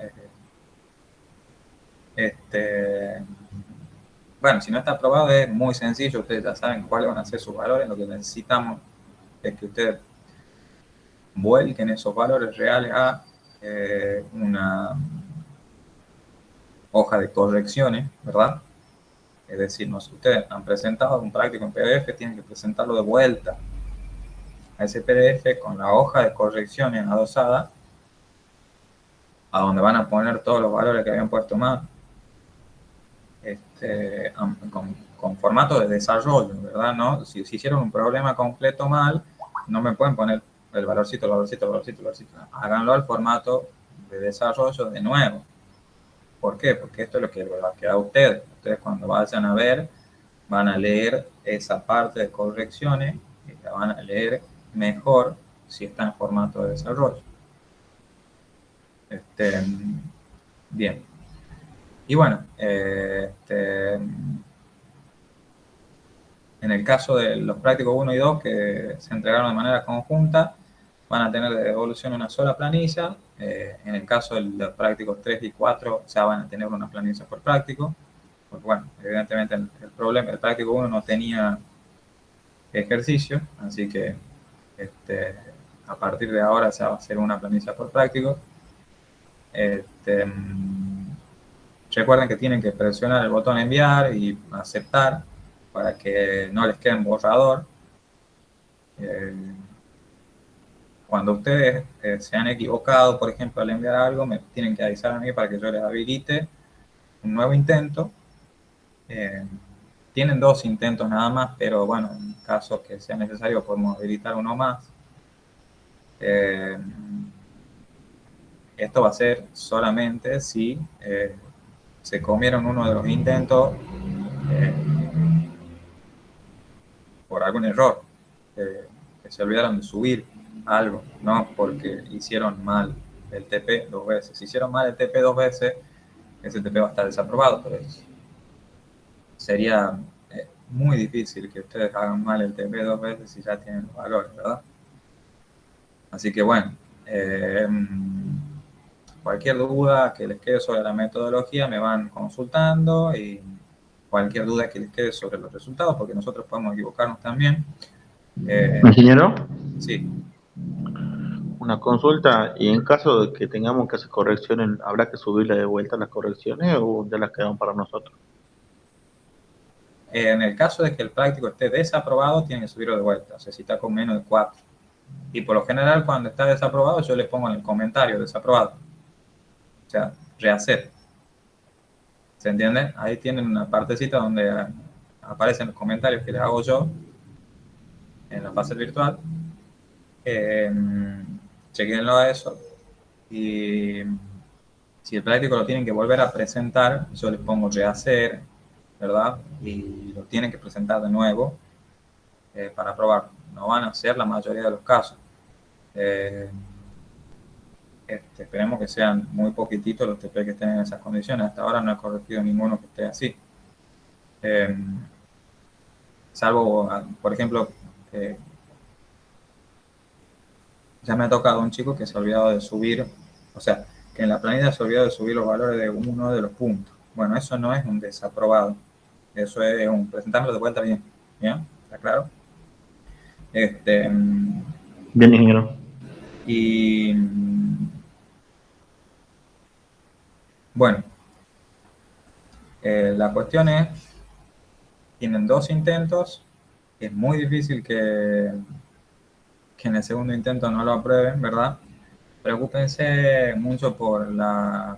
bueno, si no está aprobado es muy sencillo, ustedes ya saben cuáles van a ser sus valores, lo que necesitamos es que ustedes vuelquen esos valores reales a una hoja de correcciones, ¿verdad? Es decir, ustedes han presentado un práctico en PDF, tienen que presentarlo de vuelta a ese PDF con la hoja de correcciones adosada, a donde van a poner todos los valores que habían puesto mal, con formato de desarrollo, ¿verdad? ¿No? Si hicieron un problema completo mal, no me pueden poner el valorcito, el valorcito, el valorcito, el valorcito. Háganlo al formato de desarrollo de nuevo. ¿Por qué? Porque esto es lo que les va a quedar a ustedes. Ustedes cuando vayan a ver, van a leer esa parte de correcciones y la van a leer mejor si está en formato de desarrollo. Bien. Y bueno, en el caso de los prácticos 1 y 2 que se entregaron de manera conjunta, van a tener de devolución una sola planilla. En el caso de los prácticos 3 y 4 ya van a tener una planilla por práctico. Porque bueno, evidentemente el problema, el práctico 1 no tenía ejercicio, así que a partir de ahora se va a hacer una planilla por práctico. Recuerden que tienen que presionar el botón enviar y aceptar para que no les quede en borrador. Cuando ustedes se han equivocado, por ejemplo, al enviar algo, me tienen que avisar a mí para que yo les habilite un nuevo intento. Tienen 2 intentos nada más, pero bueno, en caso que sea necesario podemos habilitar uno más. Esto va a ser solamente si se comieron uno de los intentos por algún error, que se olvidaron de subir algo, no porque hicieron mal el TP 2 veces. Si hicieron mal el TP 2 veces, ese TP va a estar desaprobado, pero sería muy difícil que ustedes hagan mal el TP 2 veces si ya tienen los valores, ¿verdad? Así que bueno, cualquier duda que les quede sobre la metodología me van consultando, y cualquier duda que les quede sobre los resultados, porque nosotros podemos equivocarnos también. Ingeniero, Sí. una consulta, y en caso de que tengamos que hacer correcciones, ¿habrá que subirle de vuelta las correcciones o ya las quedan para nosotros? En el caso de que el práctico esté desaprobado, tienen que subirlo de vuelta, o sea, si está con menos de 4. Y por lo general, cuando está desaprobado, yo le pongo en el comentario desaprobado. O sea, rehacer. ¿Se entiende? Ahí tienen una partecita donde aparecen los comentarios que les hago yo en la fase virtual. Chequenlo a eso. Y si el práctico lo tienen que volver a presentar, yo les pongo rehacer, ¿verdad? Y lo tienen que presentar de nuevo para aprobar. No van a ser la mayoría de los casos. Esperemos que sean muy poquititos los TP que estén en esas condiciones. Hasta ahora no he corregido ninguno que esté así. Salvo, por ejemplo, ya me ha tocado un chico que se ha olvidado de subir, o sea, que en la planilla se olvidó de subir los valores de uno de los puntos. Bueno, eso no es un desaprobado. Eso es un presentarlo de vuelta bien. ¿Bien? ¿Está claro? Bien, ingeniero. Y bueno, la cuestión es, tienen 2 intentos, es muy difícil que en el segundo intento no lo aprueben, ¿verdad? Preocúpense mucho por la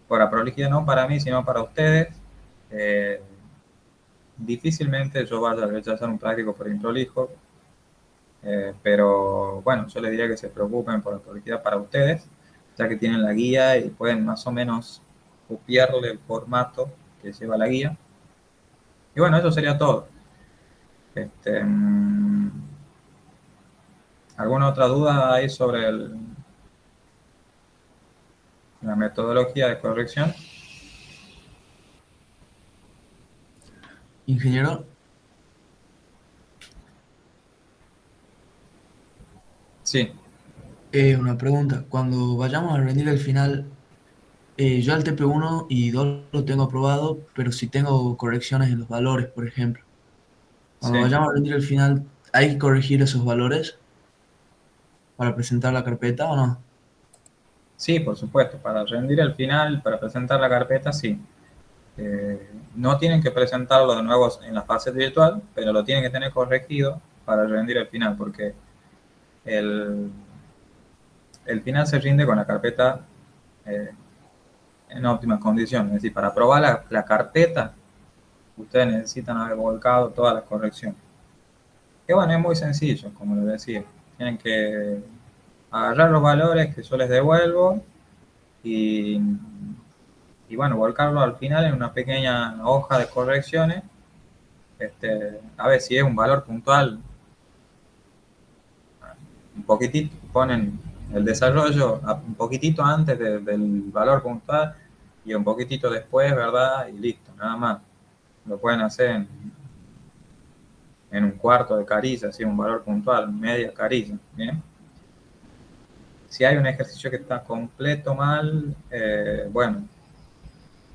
prolijidad, no para mí, sino para ustedes. Difícilmente yo vaya a rechazar un práctico por improlijo, pero bueno, yo les diría que se preocupen por la prolijidad para ustedes, ya que tienen la guía y pueden más o menos copiarle el formato que lleva la guía. Y bueno, eso sería todo. ¿Alguna otra duda hay sobre la metodología de corrección? Ingeniero, Sí, una pregunta. Cuando vayamos a rendir el final, yo al TP1 y 2 lo tengo aprobado, pero si tengo correcciones en los valores, por ejemplo. Cuando sí. vayamos a rendir el final, ¿hay que corregir esos valores para presentar la carpeta o no? Sí, por supuesto. Para rendir el final, para presentar la carpeta, sí. No tienen que presentarlo de nuevo en la fase virtual, pero lo tienen que tener corregido para rendir el final, porque el final se rinde con la carpeta en óptimas condiciones. Es decir, para probar la carpeta, ustedes necesitan haber volcado todas las correcciones. Que bueno, es muy sencillo, como les decía. Tienen que agarrar los valores que yo les devuelvo y bueno, volcarlo al final en una pequeña hoja de correcciones. A ver si es un valor puntual, un poquitito, ponen el desarrollo un poquitito antes del valor puntual y un poquitito después, ¿verdad? Y listo, nada más. Lo pueden hacer en un cuarto de carilla, así un valor puntual, media carilla, ¿bien? Si hay un ejercicio que está completo mal, bueno,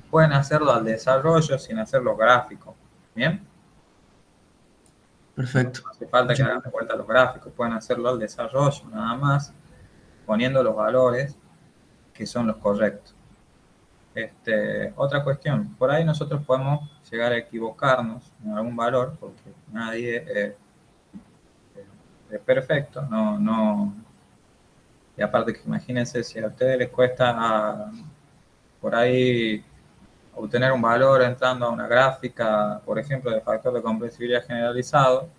pueden hacerlo al desarrollo sin hacer los gráficos, ¿bien? Perfecto. No hace falta que hagan de vuelta los gráficos, pueden hacerlo al desarrollo nada más, poniendo los valores que son los correctos. Otra cuestión, por ahí nosotros podemos llegar a equivocarnos en algún valor, porque nadie es perfecto, y aparte que imagínense, si a ustedes les cuesta por ahí obtener un valor entrando a una gráfica, por ejemplo, de factor de compresibilidad generalizado,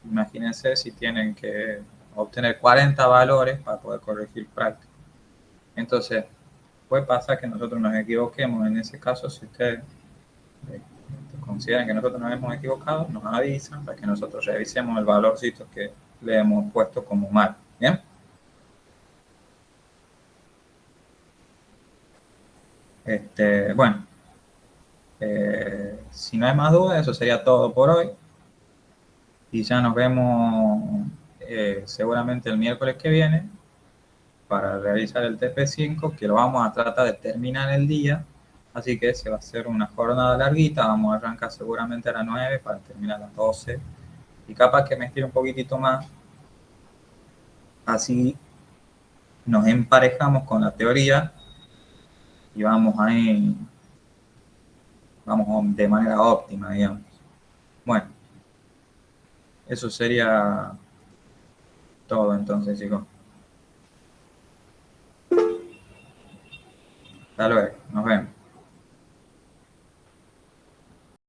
imagínense si tienen que obtener 40 valores para poder corregir práctico. Entonces, puede pasar que nosotros nos equivoquemos. En ese caso, si ustedes consideran que nosotros nos hemos equivocado, nos avisan para que nosotros revisemos el valorcito que le hemos puesto como mal. ¿Bien? Bueno, si no hay más dudas, eso sería todo por hoy. Y ya nos vemos seguramente el miércoles que viene para realizar el TP5, que lo vamos a tratar de terminar el día. Así que se va a hacer una jornada larguita. Vamos a arrancar seguramente a las 9 para terminar a las 12. Y capaz que me estire un poquitito más. Así nos emparejamos con la teoría y vamos ahí, vamos de manera óptima, digamos. Bueno, eso sería todo entonces, chicos. Hasta luego, nos vemos.